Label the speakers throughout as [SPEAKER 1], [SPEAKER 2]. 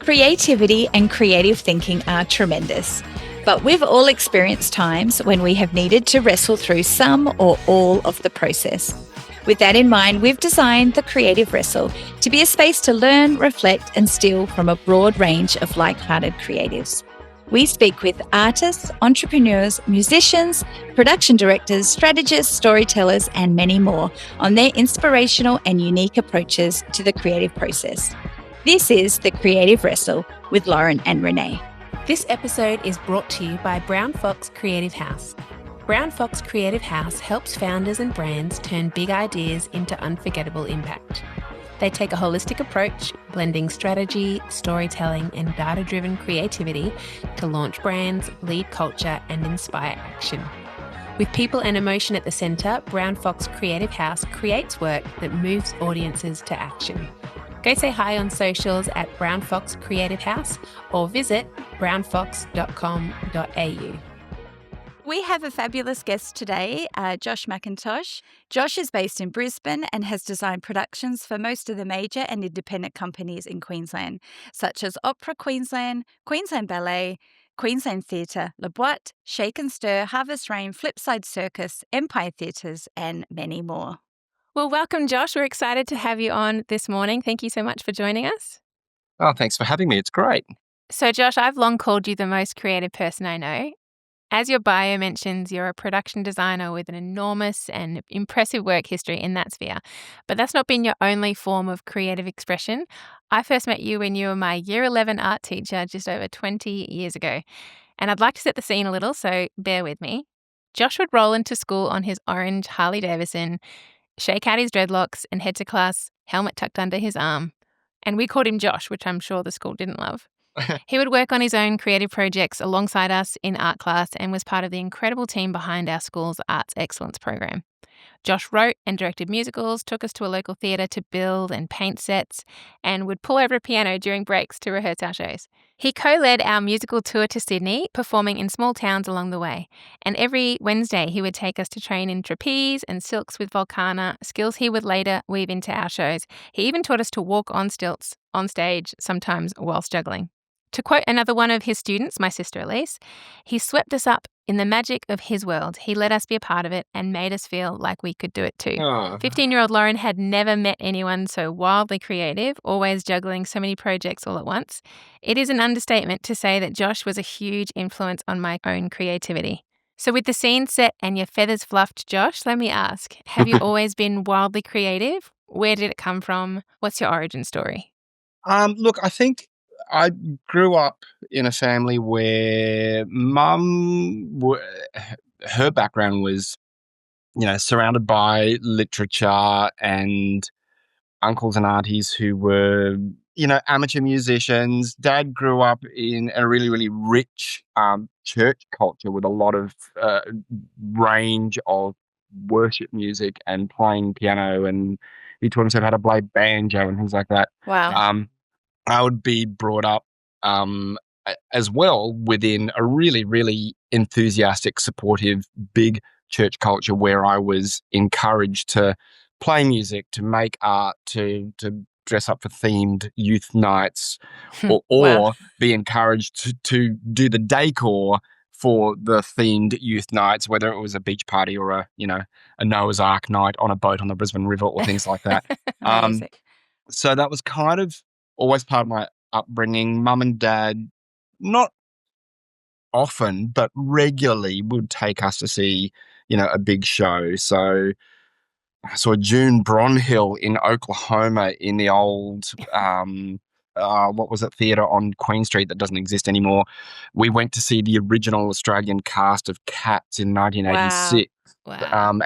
[SPEAKER 1] Creativity and creative thinking are tremendous, but we've all experienced times when we have needed to wrestle through some or all of the process. With that in mind, we've designed the Creative Wrestle to be a space to learn, reflect, and steal from a broad range of like-hearted creatives. We speak with artists, entrepreneurs, musicians, production directors, strategists, storytellers, and many more on their inspirational and unique approaches to the creative process. This is the Creative Wrestle with Lauren and Renee.
[SPEAKER 2] This episode is brought to you by Brown Fox Creative House. Brown Fox Creative House helps founders and brands turn big ideas into unforgettable impact. They take a holistic approach, blending strategy, storytelling, and data-driven creativity to launch brands, lead culture, and inspire action. With people and emotion at the centre, Brown Fox Creative House creates work that moves audiences to action. Go say hi on socials at Brown Fox Creative House or visit brownfox.com.au.
[SPEAKER 1] We have a fabulous guest today, Josh McIntosh. Josh is based in Brisbane and has designed productions for most of the major and independent companies in Queensland, such as Opera Queensland, Queensland Ballet, Queensland Theatre, Boite, Shake and Stir, Harvest Rain, Flipside Circus, Empire Theatres, and many more.
[SPEAKER 2] Well, welcome, Josh. We're excited to have you on this morning. Thank you so much for joining us.
[SPEAKER 3] Oh, thanks for having me. It's great.
[SPEAKER 2] So, Josh, I've long called you the most creative person I know. As your bio mentions, you're a production designer with an enormous and impressive work history in that sphere. But that's not been your only form of creative expression. I first met you when you were my Year 11 art teacher just over 20 years ago. And I'd like to set the scene a little, so bear with me. Josh would roll into school on his orange Harley Davidson, shake out his dreadlocks and head to class, helmet tucked under his arm. And we called him Josh, which I'm sure the school didn't love. He would work on his own creative projects alongside us in art class and was part of the incredible team behind our school's Arts Excellence program. Josh wrote and directed musicals, took us to a local theatre to build and paint sets, and would pull over a piano during breaks to rehearse our shows. He co-led our musical tour to Sydney, performing in small towns along the way. And every Wednesday, he would take us to train in trapeze and silks with Volcana, skills he would later weave into our shows. He even taught us to walk on stilts on stage, sometimes whilst juggling. To quote another one of his students, my sister Elise, he swept us up in the magic of his world. He let us be a part of it and made us feel like we could do it too. 15-year-old Lauren had never met anyone so wildly creative, always juggling so many projects all at once. It is an understatement to say that Josh was a huge influence on my own creativity. So with the scene set and your feathers fluffed, Josh, let me ask, have you always been wildly creative? Where did it come from? What's your origin story?
[SPEAKER 3] Look, I think I grew up in a family where her background was, surrounded by literature and uncles and aunties who were, amateur musicians. Dad grew up in a really, really rich church culture with a lot of range of worship music and playing piano, and he taught himself how to play banjo and things like that.
[SPEAKER 1] Wow.
[SPEAKER 3] I would be brought up as well within a really, really enthusiastic, supportive, big church culture where I was encouraged to play music, to make art, to dress up for themed youth nights, or
[SPEAKER 1] Wow.
[SPEAKER 3] be encouraged to do the decor for the themed youth nights, whether it was a beach party or a Noah's Ark night on a boat on the Brisbane River or things like that.
[SPEAKER 1] Amazing.
[SPEAKER 3] So that was kind of always part of my upbringing. Mum and Dad, not often, but regularly would take us to see, a big show. So I saw June Bronhill in Oklahoma in the old, theatre on Queen Street that doesn't exist anymore. We went to see the original Australian cast of Cats in 1986.
[SPEAKER 2] Wow.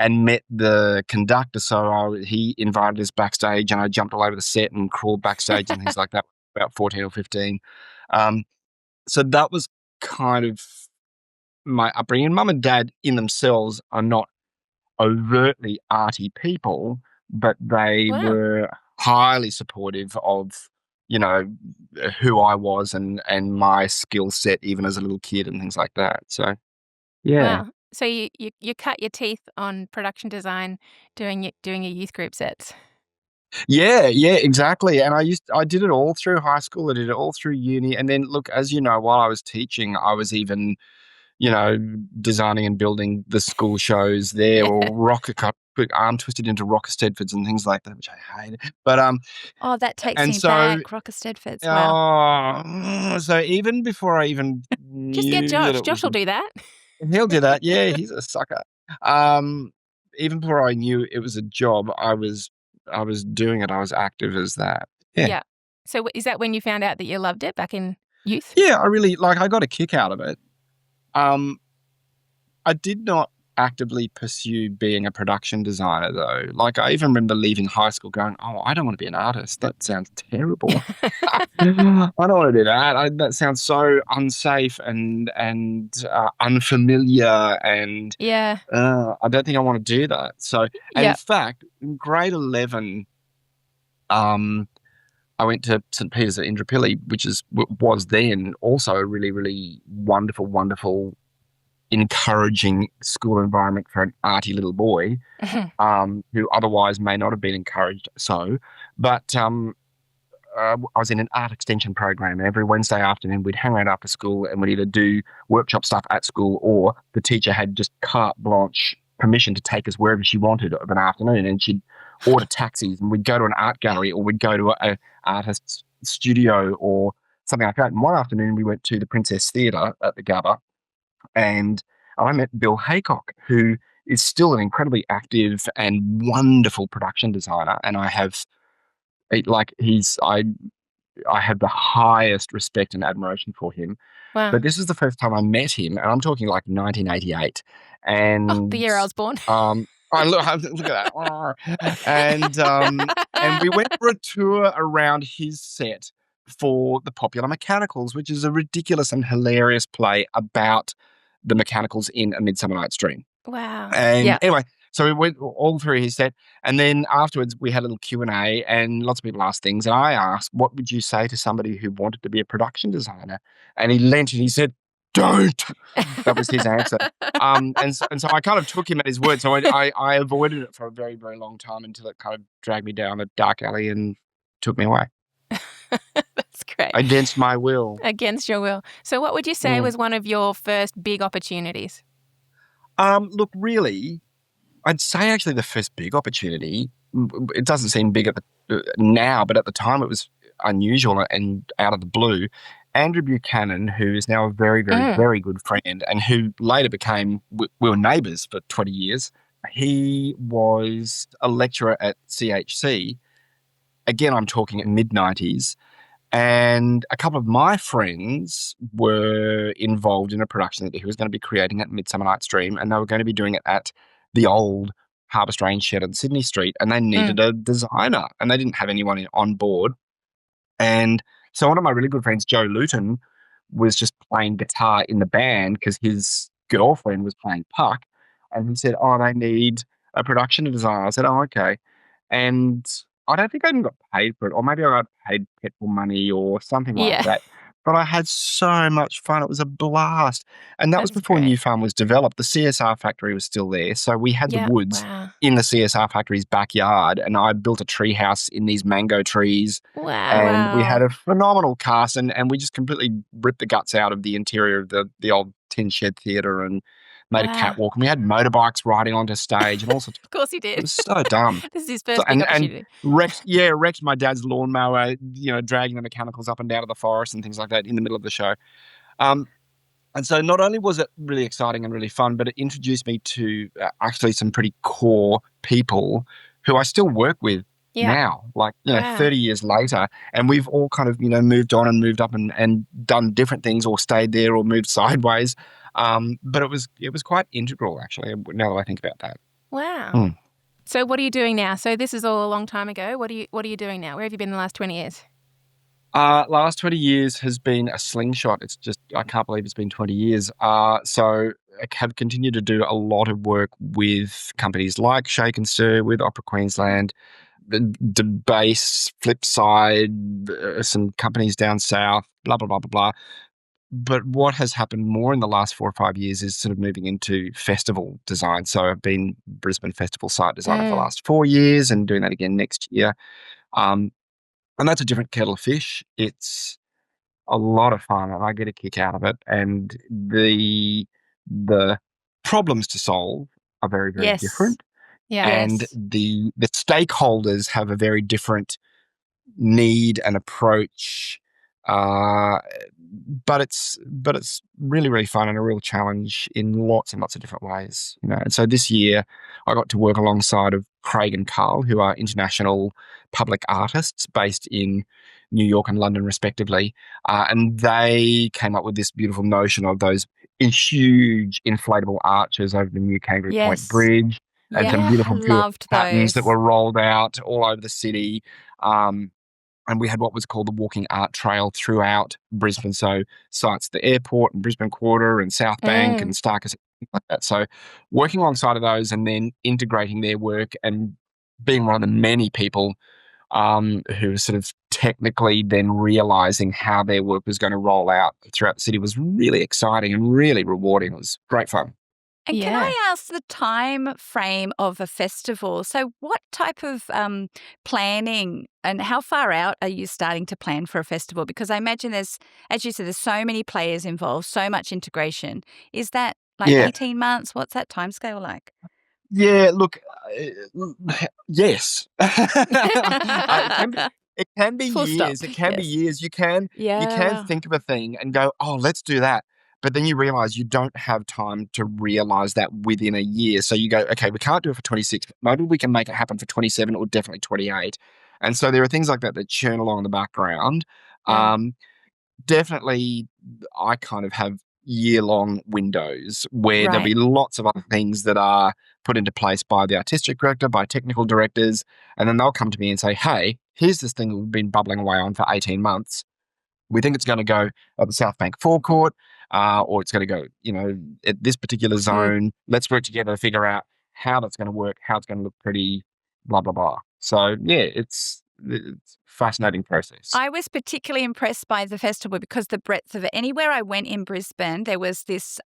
[SPEAKER 3] And met the conductor, so he invited us backstage, and I jumped all over the set and crawled backstage and things like that. About 14 or 15. So that was kind of my upbringing. Mum and Dad in themselves are not overtly arty people, but they were highly supportive of, who I was and my skill set, even as a little kid and things like that. So, yeah.
[SPEAKER 2] Wow. So you cut your teeth on production design doing your youth group sets.
[SPEAKER 3] Yeah, exactly. And I did it all through high school. I did it all through uni. And then look, as you know, while I was teaching, I was even, designing and building the school shows there,
[SPEAKER 2] Yeah.
[SPEAKER 3] or rocker cut, arm twisted into rocker Stedfords and things like that, which I hated. But
[SPEAKER 1] Oh, that takes
[SPEAKER 3] and
[SPEAKER 1] me
[SPEAKER 3] so
[SPEAKER 1] back. Rocker Stedfords. Wow.
[SPEAKER 3] so even before I even
[SPEAKER 2] Just get
[SPEAKER 3] knew that
[SPEAKER 2] Josh.
[SPEAKER 3] it
[SPEAKER 2] Josh
[SPEAKER 3] was
[SPEAKER 2] will do that.
[SPEAKER 3] he'll do that. Yeah, he's a sucker. Um, Even before I knew it was a job, I was doing it. I was active as that. Yeah.
[SPEAKER 2] Yeah. So is that when you found out that you loved it back in youth?
[SPEAKER 3] Yeah, I got a kick out of it. Um, I did not actively pursue being a production designer though. Like I even remember leaving high school going, "Oh, I don't want to be an artist. That sounds terrible. I don't want to do that. That sounds so unsafe and unfamiliar and
[SPEAKER 2] Yeah.
[SPEAKER 3] I don't think I want to do that." So, and in
[SPEAKER 2] Yeah.
[SPEAKER 3] fact, in grade 11, um, I went to St. Peter's at Indooroopilly, which was then also a really, really wonderful, wonderful, encouraging school environment for an arty little boy,
[SPEAKER 2] Mhm.
[SPEAKER 3] who otherwise may not have been encouraged. But I was in an art extension program, and every Wednesday afternoon we'd hang around after school and we'd either do workshop stuff at school, or the teacher had just carte blanche permission to take us wherever she wanted of an afternoon, and she'd order taxis and we'd go to an art gallery or we'd go to a artist's studio or something like that. And one afternoon we went to the Princess Theatre at the Gabba, and I met Bill Haycock, who is still an incredibly active and wonderful production designer, and I have the highest respect and admiration for him.
[SPEAKER 2] Wow.
[SPEAKER 3] But this is the first time I met him, and I'm talking like 1988.
[SPEAKER 2] Oh, the
[SPEAKER 3] And
[SPEAKER 2] year I was born.
[SPEAKER 3] look at that. And we went for a tour around his set for the Popular Mechanicals, which is a ridiculous and hilarious play about the mechanicals in A Midsummer Night's Dream.
[SPEAKER 2] Wow.
[SPEAKER 3] And
[SPEAKER 2] Yeah.
[SPEAKER 3] anyway, so we went all through his set, and then afterwards we had a little Q&A, and lots of people asked things, and I asked, "What would you say to somebody who wanted to be a production designer?" And he leant and he said, "Don't." That was his answer. And so I kind of took him at his word. So I avoided it for a very, very long time until it kind of dragged me down a dark alley and took me away
[SPEAKER 2] That's great.
[SPEAKER 3] against my will.
[SPEAKER 2] Against your will. So what would you say was one of your first big opportunities?
[SPEAKER 3] Look, really, I'd say actually the first big opportunity, it doesn't seem big now, but at the time it was unusual and out of the blue. Andrew Buchanan, who is now a very, very, very good friend and who later became, we were neighbours for 20 years. He was a lecturer at CHC. Again, I'm talking in mid-90s. And a couple of my friends were involved in a production that he was going to be creating at Midsummer Night's Dream, and they were going to be doing it at the old Harbour Strange shed on Sydney Street, and they needed a designer, and they didn't have anyone on board. And so one of my really good friends, Joe Luton, was just playing guitar in the band because his girlfriend was playing puck, and he said, "Oh, they need a production designer." I said, "Oh, okay." And I don't think I even got paid for it, or maybe I got paid petrol money or something like
[SPEAKER 2] Yeah.
[SPEAKER 3] that. But I had so much fun. It was a blast. And that was
[SPEAKER 2] That's
[SPEAKER 3] before
[SPEAKER 2] great.
[SPEAKER 3] New Farm was developed. The CSR factory was still there. So we had the
[SPEAKER 2] Yeah.
[SPEAKER 3] woods
[SPEAKER 2] Wow.
[SPEAKER 3] in the CSR factory's backyard, and I built a tree house in these mango trees.
[SPEAKER 2] Wow.
[SPEAKER 3] And we had
[SPEAKER 2] Wow.
[SPEAKER 3] a phenomenal cast, and we just completely ripped the guts out of the interior of the old tin shed theatre and made a
[SPEAKER 2] Wow.
[SPEAKER 3] catwalk. And we had motorbikes riding onto stage and all sorts.
[SPEAKER 2] Of course he
[SPEAKER 3] It
[SPEAKER 2] did.
[SPEAKER 3] was so dumb.
[SPEAKER 2] This is his
[SPEAKER 3] So,
[SPEAKER 2] first big
[SPEAKER 3] and
[SPEAKER 2] opportunity.
[SPEAKER 3] wrecked my dad's lawnmower, dragging the mechanicals up and down to the forest and things like that in the middle of the show. And so not only was it really exciting and really fun, but it introduced me to actually some pretty core people who I still work with
[SPEAKER 2] Yeah.
[SPEAKER 3] now, like,
[SPEAKER 2] Wow.
[SPEAKER 3] 30 years later. And we've all kind of, moved on and moved up and done different things or stayed there or moved sideways. But it was quite integral, actually, now that I think about that.
[SPEAKER 2] Wow.
[SPEAKER 3] Mm.
[SPEAKER 2] So what are you doing now? So this is all a long time ago. What are you doing now? Where have you been the last 20 years?
[SPEAKER 3] Last 20 years has been a slingshot. It's just, I can't believe it's been 20 years. So I have continued to do a lot of work with companies like Shake and Stir, with Opera Queensland, the Base, Flipside, some companies down south, blah, blah, blah, blah, blah. But what has happened more in the last 4 or 5 years is sort of moving into festival design. So I've been Brisbane Festival site designer for the last 4 years and doing that again next year. And that's a different kettle of fish. It's a lot of fun and I get a kick out of it. And the problems to solve are very, very
[SPEAKER 1] Yes.
[SPEAKER 3] different.
[SPEAKER 2] Yeah.
[SPEAKER 3] And
[SPEAKER 1] Yes.
[SPEAKER 3] the stakeholders have a very different need and approach. But it's really, really fun and a real challenge in lots and lots of different ways. And so this year I got to work alongside of Craig and Carl, who are international public artists based in New York and London respectively. And they came up with this beautiful notion of those huge inflatable arches over the new Kangaroo Point
[SPEAKER 1] Yes.
[SPEAKER 3] Bridge and some
[SPEAKER 1] Yeah,
[SPEAKER 3] beautiful
[SPEAKER 1] I loved
[SPEAKER 3] patterns that
[SPEAKER 1] those.
[SPEAKER 3] were rolled out all over the city. And we had what was called the Walking Art Trail throughout Brisbane. So sites at the airport and Brisbane Quarter and South Bank and Circus, things like that. So working alongside of those and then integrating their work and being one of the many people who was sort of technically then realizing how their work was going to roll out throughout the city was really exciting and really rewarding. It was great fun.
[SPEAKER 1] And can
[SPEAKER 2] Yeah.
[SPEAKER 1] I ask the time frame of a festival? So what type of planning and how far out are you starting to plan for a festival? Because I imagine there's, as you said, there's so many players involved, so much integration. Is that like
[SPEAKER 3] Yeah.
[SPEAKER 1] 18 months? What's that timescale like?
[SPEAKER 3] Yeah, look, yes. It can be
[SPEAKER 1] Full stop.
[SPEAKER 3] years. It can be
[SPEAKER 1] Yes.
[SPEAKER 3] years. You can
[SPEAKER 1] Yeah.
[SPEAKER 3] think of a thing and go, oh, let's do that. But then you realize you don't have time to realize that within a year. So you go, okay, we can't do it for 26. Maybe we can make it happen for 27 or definitely 28. And so there are things like that that churn along in the background.
[SPEAKER 1] Yeah.
[SPEAKER 3] Definitely, I kind of have year-long windows where there'll
[SPEAKER 1] Right.
[SPEAKER 3] be lots of other things that are put into place by the artistic director, by technical directors, and then they'll come to me and say, hey, here's this thing that we've been bubbling away on for 18 months. We think it's going to go at the South Bank forecourt, or it's going to go, at this particular zone. Let's work together to figure out how that's going to work, how it's going to look pretty, blah, blah, blah. So, yeah, it's a fascinating process.
[SPEAKER 1] I was particularly impressed by the festival because the breadth of it. Anywhere I went in Brisbane, there was this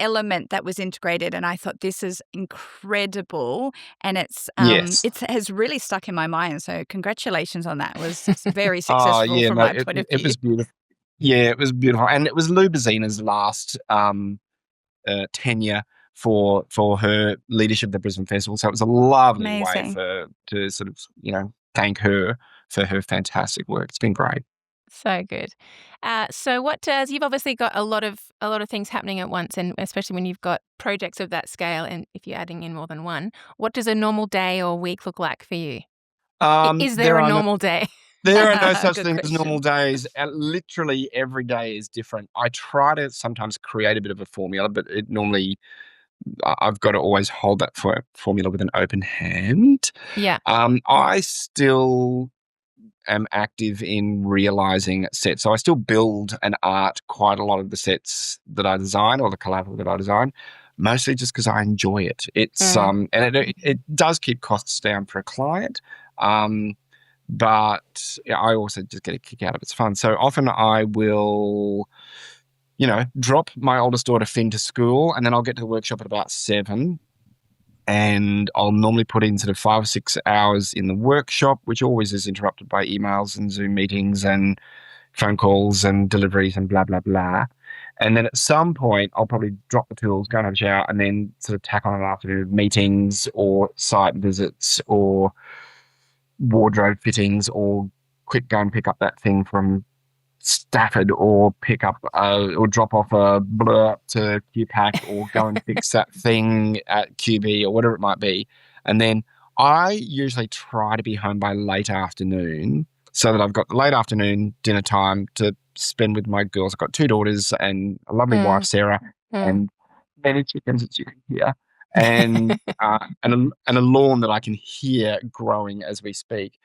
[SPEAKER 1] element that was integrated, and I thought this is incredible, and
[SPEAKER 3] Yes.
[SPEAKER 1] it has really stuck in my mind. So congratulations on that. It was very
[SPEAKER 3] Oh,
[SPEAKER 1] successful
[SPEAKER 3] yeah,
[SPEAKER 1] from
[SPEAKER 3] no,
[SPEAKER 1] my point of
[SPEAKER 3] it
[SPEAKER 1] view.
[SPEAKER 3] was beautiful. Yeah, it was beautiful. And it was Lou Bazina's last tenure for her leadership of the Brisbane Festival. So it was a lovely way
[SPEAKER 1] Amazing.
[SPEAKER 3] to sort of, thank her for her fantastic work. It's been great.
[SPEAKER 2] So good. So what does you've obviously got a lot of things happening at once, and especially when you've got projects of that scale, and if you're adding in more than one, what does a normal day or week look like for you? Is there a normal day?
[SPEAKER 3] There are no such
[SPEAKER 1] Good
[SPEAKER 3] thing as normal
[SPEAKER 1] question.
[SPEAKER 3] days. Literally every day is different. I try to sometimes create a bit of a formula, but it normally I've got to always hold that formula with an open hand.
[SPEAKER 2] Yeah.
[SPEAKER 3] I still am active in realizing sets. So I still build and art quite a lot of the sets that I design or the collateral that I design, mostly just because I enjoy it. It's and it does keep costs down for a client. But I also just get a kick out of it. It's fun. So often I will, drop my oldest daughter Finn to school, and then I'll get to the workshop at about 7. And I'll normally put in sort of 5 or 6 hours in the workshop, which always is interrupted by emails and Zoom meetings and phone calls and deliveries and blah, blah, blah. And then at some point, I'll probably drop the tools, go and have a shower, and then sort of tack on an afternoon of meetings or site visits or wardrobe fittings or quick go and pick up that thing from Stafford or pick up or drop off a blur to QPAC or go and fix that thing at QB or whatever it might be. And then I usually try to be home by late afternoon so that I've got late afternoon dinner time to spend with my girls. I've got 2 daughters and a lovely wife, Sarah, and many chickens, as you can hear, and a lawn that I can hear growing as we speak.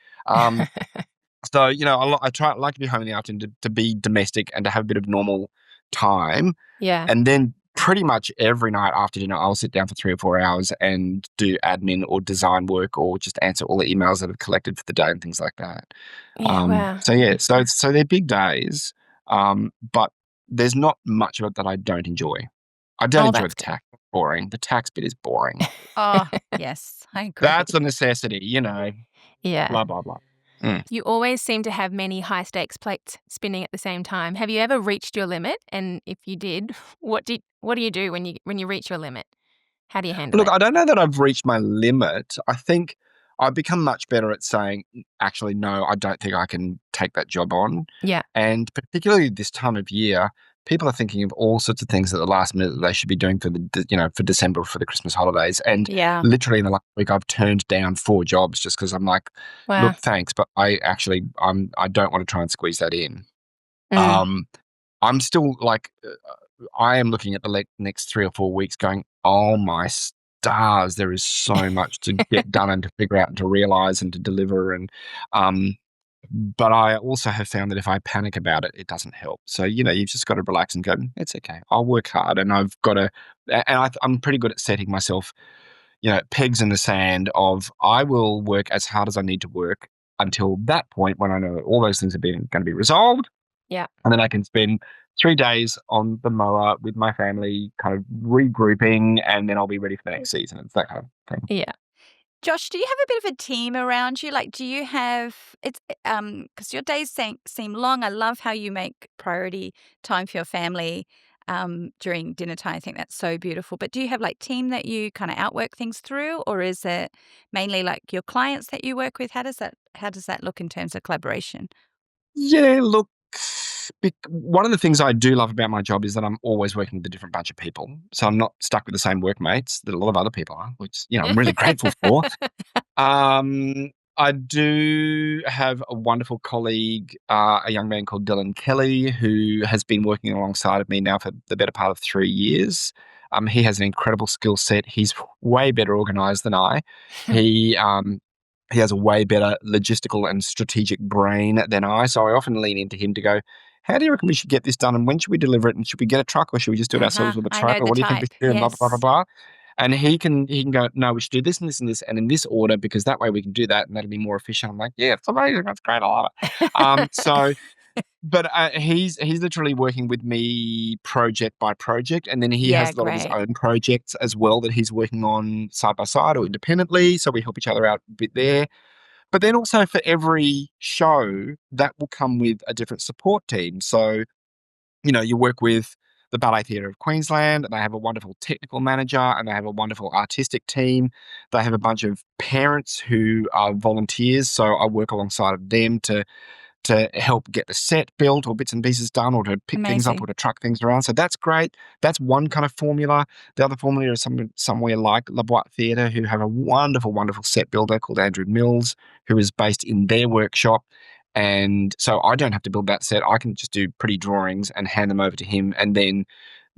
[SPEAKER 3] So, I like to be home in the afternoon to be domestic and to have a bit of normal time.
[SPEAKER 2] Yeah.
[SPEAKER 3] And then pretty much every night after dinner, I'll sit down for 3 or 4 hours and do admin or design work or just answer all the emails that I've collected for the day and things like that.
[SPEAKER 2] Yeah. Wow.
[SPEAKER 3] So they're big days. But there's not much of it that I don't enjoy. I don't enjoy the
[SPEAKER 2] that's good.
[SPEAKER 3] tax. It's boring. The tax bit is boring.
[SPEAKER 1] Oh, yes, I agree.
[SPEAKER 3] That's a necessity,
[SPEAKER 2] Yeah.
[SPEAKER 3] blah, blah, blah.
[SPEAKER 2] You always seem to have many high stakes plates spinning at the same time. Have you ever reached your limit? And if you did, what do you do when you reach your limit? How do you handle
[SPEAKER 3] Look,
[SPEAKER 2] it?
[SPEAKER 3] I don't know that I've reached my limit. I think I've become much better at saying, actually, no, I don't think I can take that job on.
[SPEAKER 2] Yeah.
[SPEAKER 3] And particularly this time of year, people are thinking of all sorts of things at the last minute that they should be doing for for December, for the Christmas holidays. And
[SPEAKER 1] Yeah.
[SPEAKER 3] literally in the last week, I've turned down 4 jobs just because I'm like,
[SPEAKER 2] Wow.
[SPEAKER 3] look, thanks, but I don't want to try and squeeze that in.
[SPEAKER 2] Mm.
[SPEAKER 3] I'm still like, I am looking at the next 3 or 4 weeks going, oh my stars, there is so much to get done and to figure out and to realize and to deliver. And, but I also have found that if I panic about it, it doesn't help. So, you've just got to relax and go, it's okay. I'll work hard. And I've got to, and I'm pretty good at setting myself, pegs in the sand of I will work as hard as I need to work until that point when I know that all those things are going to be resolved.
[SPEAKER 2] Yeah.
[SPEAKER 3] And then I can spend 3 days on the mower with my family, kind of regrouping, and then I'll be ready for the next season. It's that kind of thing.
[SPEAKER 2] Yeah.
[SPEAKER 1] Josh, do you have a bit of a team around you? Like, do you have it's because your days seem long. I love how you make priority time for your family during dinner time. I think that's so beautiful. But do you have like team that you kind of outwork things through, or is it mainly like your clients that you work with? How does that look in terms of collaboration?
[SPEAKER 3] Yeah, look, one of the things I do love about my job is that I'm always working with a different bunch of people. So I'm not stuck with the same workmates that a lot of other people are, which, I'm really grateful for. I do have a wonderful colleague, a young man called Dylan Kelly, who has been working alongside of me now for the better part of 3 years. He has an incredible skill set. He's way better organized than I. He has a way better logistical and strategic brain than I. So I often lean into him to go, how do you reckon we should get this done? And when should we deliver it? And should we get a truck or should we just do it ourselves with a
[SPEAKER 1] I
[SPEAKER 3] truck?
[SPEAKER 1] know
[SPEAKER 3] Or
[SPEAKER 1] the
[SPEAKER 3] what do you think we
[SPEAKER 1] type.
[SPEAKER 3] should do? And blah, blah, blah,
[SPEAKER 1] Yes.
[SPEAKER 3] blah, blah. And he can go, no, we should do this and this and this and in this order because that way we can do that and that'll be more efficient. I'm like, yeah, it's amazing. That's great. I love it. But he's literally working with me project by project, and then he
[SPEAKER 1] Yeah,
[SPEAKER 3] has a lot of his
[SPEAKER 1] great.
[SPEAKER 3] own projects as well that he's working on side by side or independently. So we help each other out a bit there. But then also for every show, that will come with a different support team. So, you work with the Ballet Theatre of Queensland, and they have a wonderful technical manager, and they have a wonderful artistic team. They have a bunch of parents who are volunteers, so I work alongside of them to help get the set built or bits and pieces done or to pick things up
[SPEAKER 1] Amazing.
[SPEAKER 3] or to truck things around. So that's great. That's one kind of formula. The other formula is somewhere like La Boite Theatre, who have a wonderful, wonderful set builder called Andrew Mills, who is based in their workshop. And so I don't have to build that set. I can just do pretty drawings and hand them over to him and then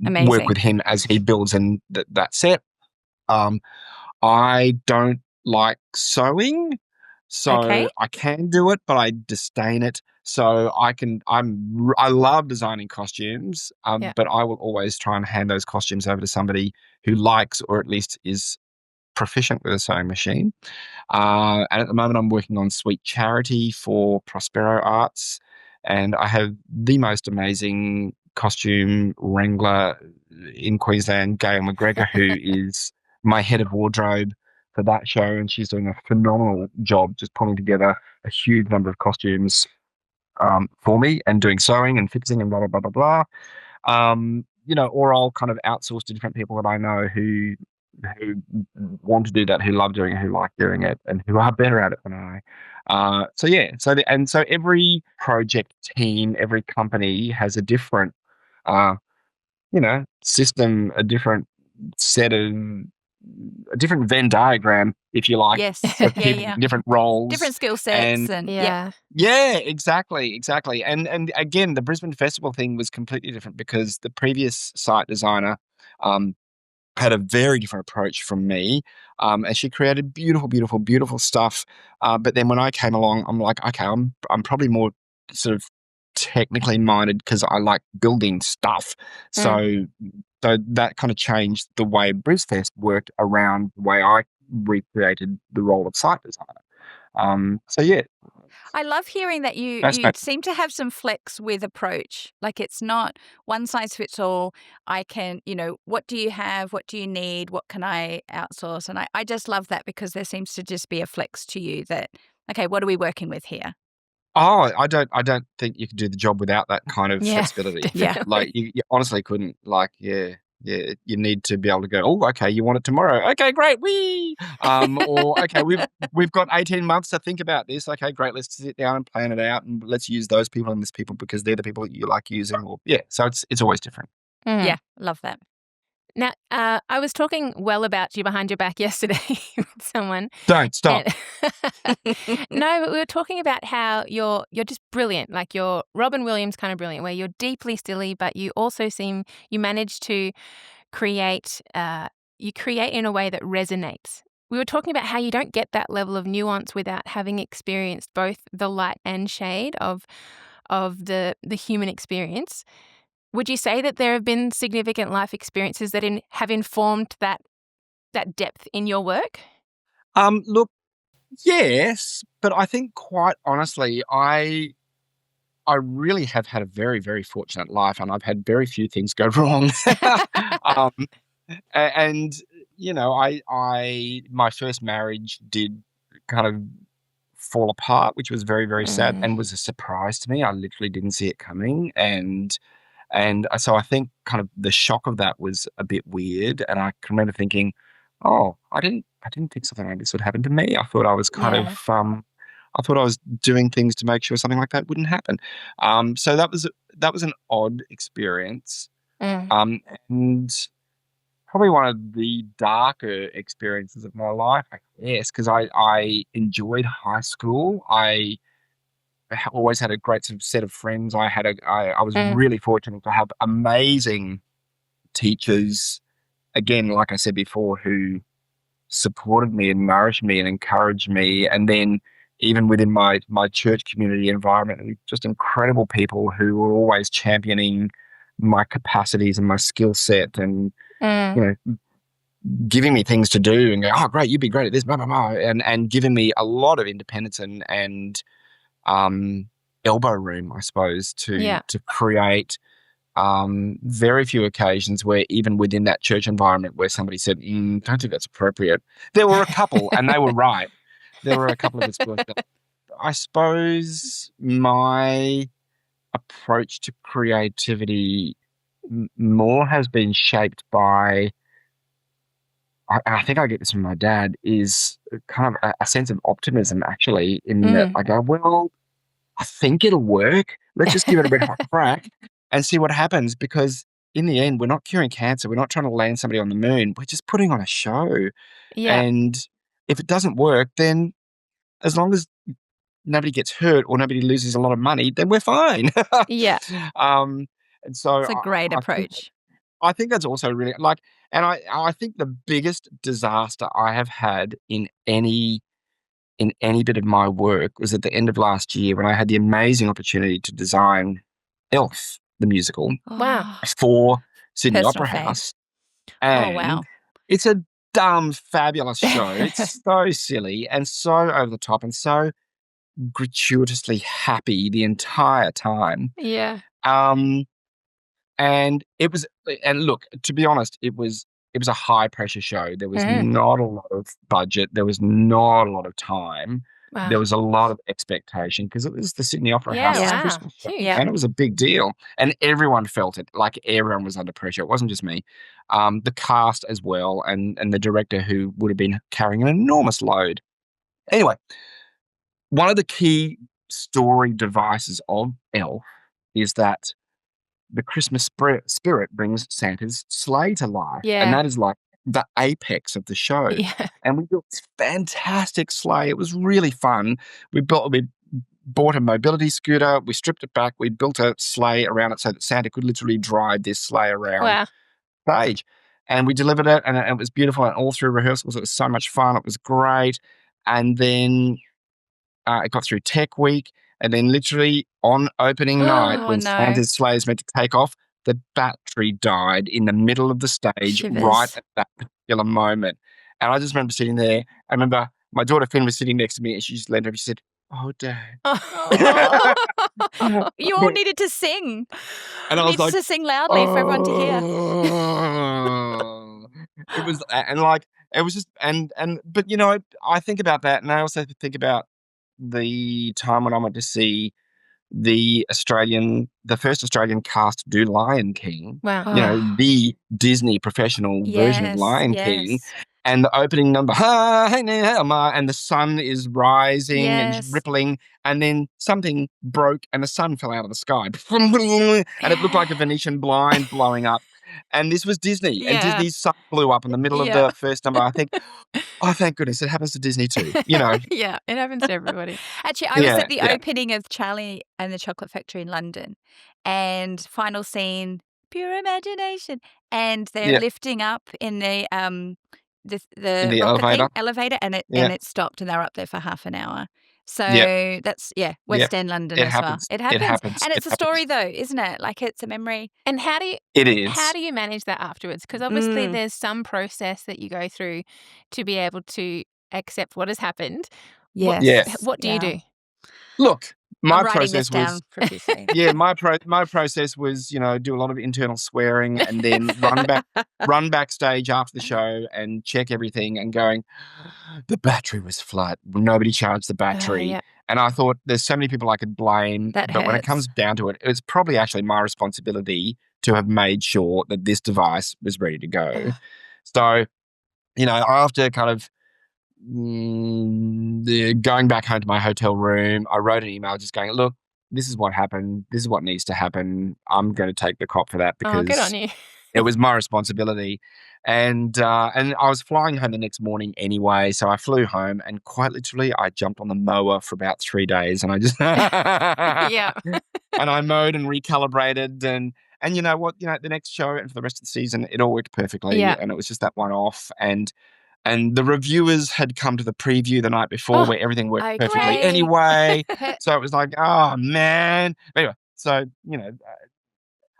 [SPEAKER 3] work
[SPEAKER 1] Amazing.
[SPEAKER 3] with him as he builds in that set. I don't like sewing, so
[SPEAKER 1] Okay.
[SPEAKER 3] I can do it, but I disdain it. So I love designing costumes,
[SPEAKER 2] Yeah.
[SPEAKER 3] but I will always try and hand those costumes over to somebody who likes or at least is proficient with a sewing machine. And at the moment, I'm working on Sweet Charity for Prospero Arts, and I have the most amazing costume wrangler in Queensland, Gail McGregor, who is my head of wardrobe for that show, and she's doing a phenomenal job just pulling together a huge number of costumes for me and doing sewing and fixing and blah, blah, blah, blah, blah. Or I'll kind of outsource to different people that I know who want to do that, who love doing it, who like doing it, and who are better at it than I. So every project team, every company has a different, system, a different Venn diagram, if you like,
[SPEAKER 1] Yes.
[SPEAKER 3] of
[SPEAKER 1] Yeah,
[SPEAKER 3] people
[SPEAKER 1] yeah.
[SPEAKER 3] in different roles.
[SPEAKER 1] Different skill
[SPEAKER 3] And
[SPEAKER 1] sets and
[SPEAKER 2] Yeah.
[SPEAKER 3] yeah, exactly. And again, the Brisbane Festival thing was completely different because the previous site designer had a very different approach from me, and she created beautiful, beautiful, beautiful stuff. But then when I came along, I'm like, okay, I'm probably more sort of technically minded because I like building stuff. So that kind of changed the way BrisFest worked around the way I recreated the role of site designer. So yeah,
[SPEAKER 1] I love hearing that you
[SPEAKER 3] Fascinating.
[SPEAKER 1] seem to have some flex with approach. Like it's not one size fits all. I can, what do you have? What do you need? What can I outsource? And I just love that because there seems to just be a flex to you that, okay, what are we working with here?
[SPEAKER 3] Oh, I don't think you could do the job without that kind of
[SPEAKER 2] Yeah,
[SPEAKER 3] flexibility.
[SPEAKER 1] Yeah.
[SPEAKER 3] Like you honestly couldn't. Like, yeah, you need to be able to go, oh, okay, you want it tomorrow. Okay, great. Or okay, we've got 18 months to think about this. Okay, great. Let's sit down and plan it out, and let's use those people and this people because they're the people that you like using. Or yeah, so it's always different.
[SPEAKER 1] Yeah, love that.
[SPEAKER 2] Now, I was talking well about you behind your back yesterday with someone.
[SPEAKER 3] Don't stop.
[SPEAKER 2] No, but we were talking about how you're just brilliant. Like you're Robin Williams kind of brilliant, where you're deeply silly, but you also you manage to create. You create in a way that resonates. We were talking about how you don't get that level of nuance without having experienced both the light and shade of the human experience. Would you say that there have been significant life experiences that have informed that depth in your work?
[SPEAKER 3] Look, yes, but I think quite honestly, I really have had a very, very fortunate life, and I've had very few things go wrong. um, and I my first marriage did kind of fall apart, which was very, very sad and was a surprise to me. I literally didn't see it coming, and so I think kind of the shock of that was a bit weird. And I can remember thinking, oh, I didn't think something like this would happen to me. I thought I was kind
[SPEAKER 1] Yeah.
[SPEAKER 3] of I thought I was doing things to make sure something like that wouldn't happen. So that was an odd experience. And probably one of the darker experiences of my life, I guess, because I enjoyed high school. I always had a great sort of set of friends. I was really fortunate to have amazing teachers, again, like I said before, who supported me and nourished me and encouraged me. And then even within my church community environment, just incredible people who were always championing my capacities and my skill set and, giving me things to do and go, oh, great, you'd be great at this, blah, blah, blah, and giving me a lot of independence and elbow room, I suppose, to create very few occasions where even within that church environment where somebody said, don't think that's appropriate. There were a couple, and they were right. There were a couple of us. I suppose my approach to creativity more has been shaped by, I think I get this from my dad, is kind of a sense of optimism, actually, in that I go, well, I think it'll work. Let's just give it a bit of a crack and see what happens, because in the end, we're not curing cancer. We're not trying to land somebody on the moon. We're just putting on a show.
[SPEAKER 2] Yeah.
[SPEAKER 3] And if it doesn't work, then as long as nobody gets hurt or nobody loses a lot of money, then we're fine.
[SPEAKER 2] Yeah.
[SPEAKER 3] And so
[SPEAKER 1] It's a great
[SPEAKER 3] I
[SPEAKER 1] approach.
[SPEAKER 3] I think that's also really and I think the biggest disaster I have had in any bit of my work was at the end of last year when I had the amazing opportunity to design Elf, the musical,
[SPEAKER 2] Wow.
[SPEAKER 3] for Sydney
[SPEAKER 1] Personal
[SPEAKER 3] Opera
[SPEAKER 1] fave.
[SPEAKER 3] House.
[SPEAKER 1] Oh, wow.
[SPEAKER 3] And it's a dumb, fabulous show. It's so silly and so over the top and so gratuitously happy the entire time.
[SPEAKER 2] Yeah.
[SPEAKER 3] And it was, and look, to be honest, it was a high pressure show. There was
[SPEAKER 2] Mm.
[SPEAKER 3] not a lot of budget. There was not a lot of time.
[SPEAKER 2] Wow.
[SPEAKER 3] There was a lot of expectation because it was the Sydney Opera
[SPEAKER 2] Yeah,
[SPEAKER 3] House's
[SPEAKER 2] wow.
[SPEAKER 3] Christmas show,
[SPEAKER 2] Huge.
[SPEAKER 3] and it was a big deal. And everyone felt it. Like everyone was under pressure. It wasn't just me. The cast as well, and the director, who would have been carrying an enormous load. Anyway, one of the key story devices of Elf is that the Christmas spirit brings Santa's sleigh to life.
[SPEAKER 2] Yeah.
[SPEAKER 3] And that is like the apex of the show.
[SPEAKER 2] Yeah.
[SPEAKER 3] And we built this fantastic sleigh. It was really fun. We bought a mobility scooter. We stripped it back. We built a sleigh around it so that Santa could literally drive this sleigh around
[SPEAKER 2] Wow.
[SPEAKER 3] stage. And we delivered it, and it was beautiful. And all through rehearsals, it was so much fun. It was great. And then it got through Tech Week. And then literally on opening night,
[SPEAKER 1] Oh,
[SPEAKER 3] when
[SPEAKER 1] no.
[SPEAKER 3] Santa's sleigh is meant to take off, the battery died in the middle of the stage,
[SPEAKER 1] Shivers.
[SPEAKER 3] right at that particular moment. And I just remember sitting there. I remember my daughter Finn was sitting next to me, and she just leaned over. She said, oh, Dad.
[SPEAKER 1] You all needed to sing.
[SPEAKER 3] And I was like,
[SPEAKER 1] to sing loudly for everyone to hear.
[SPEAKER 3] It was, and like, it was just, but I think about that, and I also think about the time when I went to see the first Australian cast do Lion King.
[SPEAKER 2] Wow.
[SPEAKER 3] The Disney professional version of Lion King. And the opening number, and the sun is rising and rippling, and then something broke and the sun fell out of the sky. And it looked like a Venetian blind blowing up. And this was Disney. And Disney's sun blew up in the middle of the first number. I think, oh, thank goodness, it happens to Disney too.
[SPEAKER 2] Yeah, it happens to everybody.
[SPEAKER 1] Actually, I was at the opening of Charlie and the Chocolate Factory in London, and final scene, pure imagination, and they're lifting up in the rocket elevator, and it stopped, and they were up there for half an hour. So that's West End London as well. It happens, and it's a story though, isn't it? Like it's a memory.
[SPEAKER 2] And how do you?
[SPEAKER 3] It is.
[SPEAKER 2] How do you manage that afterwards? Because obviously there's some process that you go through to be able to accept what has happened.
[SPEAKER 1] Yes.
[SPEAKER 2] What do you do?
[SPEAKER 3] Look, my
[SPEAKER 1] I'm writing
[SPEAKER 3] process
[SPEAKER 1] this down
[SPEAKER 3] was
[SPEAKER 1] profusely.
[SPEAKER 3] my process was do a lot of internal swearing and then run backstage after the show and check everything and going, the battery was flat, nobody charged the battery. And I thought there's so many people I could blame, but when it comes down to it, it's probably actually my responsibility to have made sure that this device was ready to go. So after kind of going back home to my hotel room, I wrote an email just going, look, this is what happened. This is what needs to happen. I'm going to take the cop for that because
[SPEAKER 2] good on you.
[SPEAKER 3] It was my responsibility. And I was flying home the next morning anyway, so I flew home and quite literally I jumped on the mower for about 3 days and I just and I mowed and recalibrated and you know what, the next show and for the rest of the season it all worked perfectly and it was just that one off and the reviewers had come to the preview the night before where everything worked perfectly anyway. So it was like, oh, man. Anyway, so,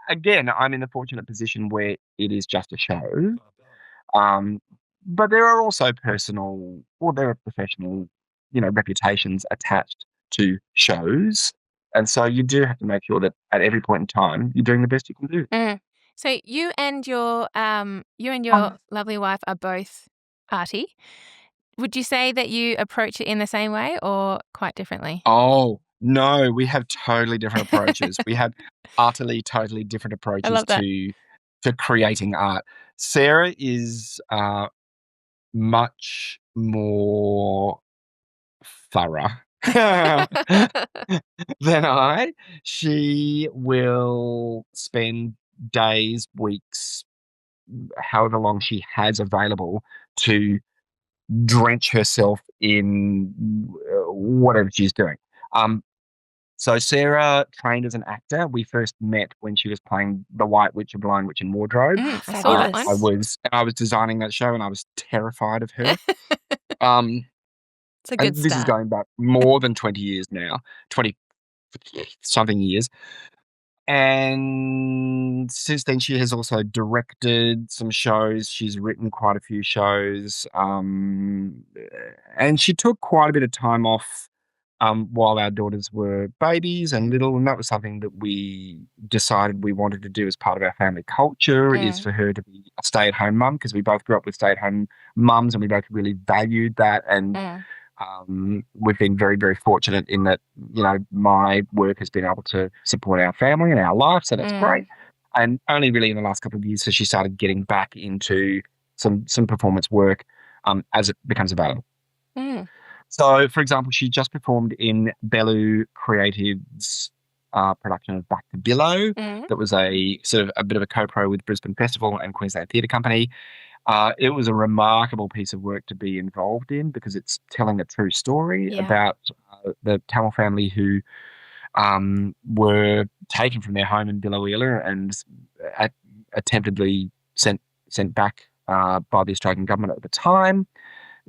[SPEAKER 3] again, I'm in the fortunate position where it is just a show. But there are also personal or there are professional, reputations attached to shows. And so you do have to make sure that at every point in time, you're doing the best you can do.
[SPEAKER 2] So you and your lovely wife are both arty. Would you say that you approach it in the same way or quite differently?
[SPEAKER 3] Oh, no, we have totally different approaches. We have utterly, totally different approaches to creating art. Sarah is much more thorough than I. She will spend days, weeks, however long she has available to drench herself in whatever she's doing. So Sarah trained as an actor. We first met when she was playing The White Witch, A Blind Witch in Wardrobe.
[SPEAKER 2] I saw that one.
[SPEAKER 3] I was designing that show and I was terrified of her.
[SPEAKER 1] It's a good
[SPEAKER 3] This is
[SPEAKER 1] start.
[SPEAKER 3] going back more than 20 years now, 20-something years. And since then, she has also directed some shows. She's written quite a few shows. And she took quite a bit of time off while our daughters were babies and little. And that was something that we decided we wanted to do as part of our family culture, is for her to be a stay-at-home mum, because we both grew up with stay-at-home mums and we both really valued that. And we've been very, very fortunate in that, my work has been able to support our family and our life. So that's great. And only really in the last couple of years, so she started getting back into some performance work as it becomes available. So, for example, she just performed in Bellew Creative's production of Back to Billow. That was a sort of a bit of a co-pro with Brisbane Festival and Queensland Theatre Company. It was a remarkable piece of work to be involved in because it's telling a true story about the Tamil family who were taken from their home in Billowheeler and attemptedly sent back by the Australian government at the time.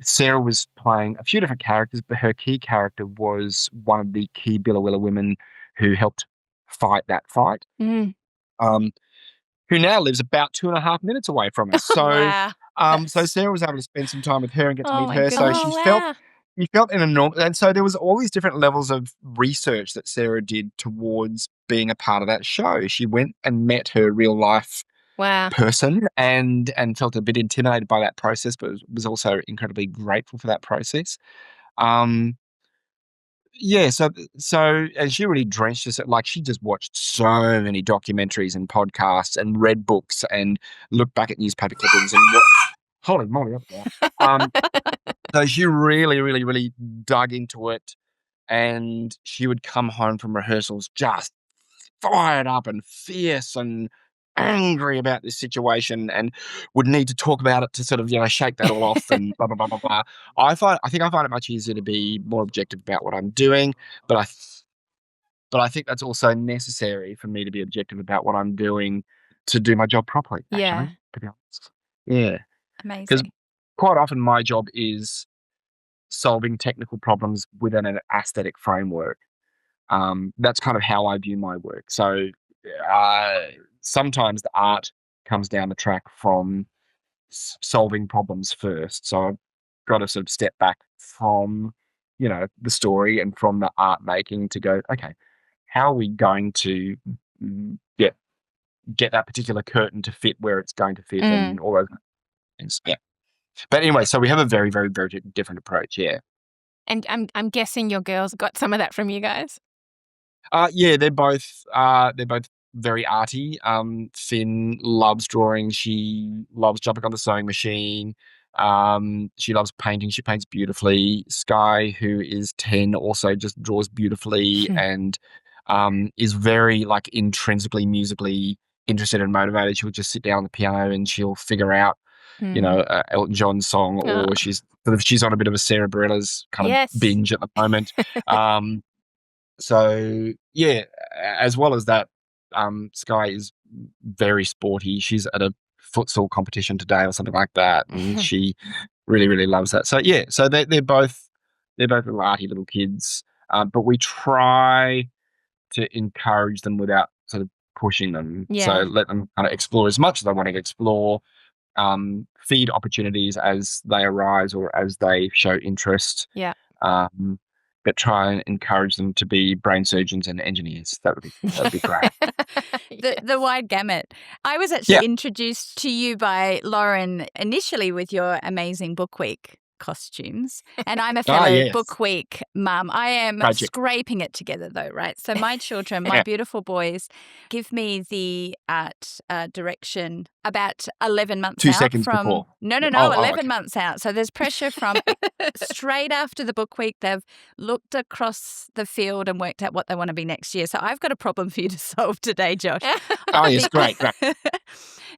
[SPEAKER 3] Sarah was playing a few different characters, but her key character was one of the key Billowheeler women who helped fight that fight. Who now lives about 2.5 minutes away from us. So,
[SPEAKER 1] Wow.
[SPEAKER 3] so Sarah was able to spend some time with her and get to meet her.
[SPEAKER 1] God.
[SPEAKER 3] So she felt, you felt in a normal, and so there was all these different levels of research that Sarah did towards being a part of that show. She went and met her real life
[SPEAKER 2] Wow.
[SPEAKER 3] person and felt a bit intimidated by that process, but was also incredibly grateful for that process. Yeah, so and she really drenched us. Like she just watched so many documentaries and podcasts and read books and looked back at newspaper clippings and holy moly, up there. So she really, really, really dug into it, and she would come home from rehearsals just fired up and fierce and angry about this situation, and would need to talk about it to sort of, shake that all off and blah blah blah blah blah. I think I find it much easier to be more objective about what I'm doing, but I think that's also necessary for me to be objective about what I'm doing to do my job properly.
[SPEAKER 2] Yeah.
[SPEAKER 3] Actually, to be honest, yeah, because
[SPEAKER 1] Amazing.
[SPEAKER 3] quite often my job is solving technical problems within an aesthetic framework. That's kind of how I view my work. So uh, sometimes the art comes down the track from solving problems first. So I've got to sort of step back from, the story and from the art making to go, okay, how are we going to get that particular curtain to fit where it's going to fit and all those things. Yeah. But anyway, so we have a very, very, very different approach. Yeah.
[SPEAKER 2] And I'm guessing your girls got some of that from you guys.
[SPEAKER 3] Yeah, they're both very arty. Finn loves drawing. She loves jumping on the sewing machine. She loves painting. She paints beautifully. Sky, who is 10, also just draws beautifully and is very like intrinsically musically interested and motivated. She'll just sit down on the piano and she'll figure out, Elton John song, or she's on a bit of a Sarah Bareilles kind of binge at the moment. So yeah, as well as that, Sky is very sporty. She's at a futsal competition today or something like that, and she really, really loves that. So yeah, so they're both little arty little kids, but we try to encourage them without sort of pushing them.
[SPEAKER 2] Yeah.
[SPEAKER 3] So let them kind of explore as much as they want to explore. Feed opportunities as they arise or as they show interest.
[SPEAKER 2] Yeah.
[SPEAKER 3] But try and encourage them to be brain surgeons and engineers. That would be great.
[SPEAKER 1] The wide gamut. I was actually introduced to you by Lauren initially with your amazing Book Week costumes, and I'm a fellow Book Week mum. I am scraping it together though, right? So my children, my beautiful boys, give me the art direction about 11 months
[SPEAKER 3] 2
[SPEAKER 1] out
[SPEAKER 3] seconds
[SPEAKER 1] from
[SPEAKER 3] before.
[SPEAKER 1] No, 11 months out. So there's pressure from straight after the Book Week. They've looked across the field and worked out what they want to be next year. So I've got a problem for you to solve today, Josh.
[SPEAKER 3] Oh yes, great.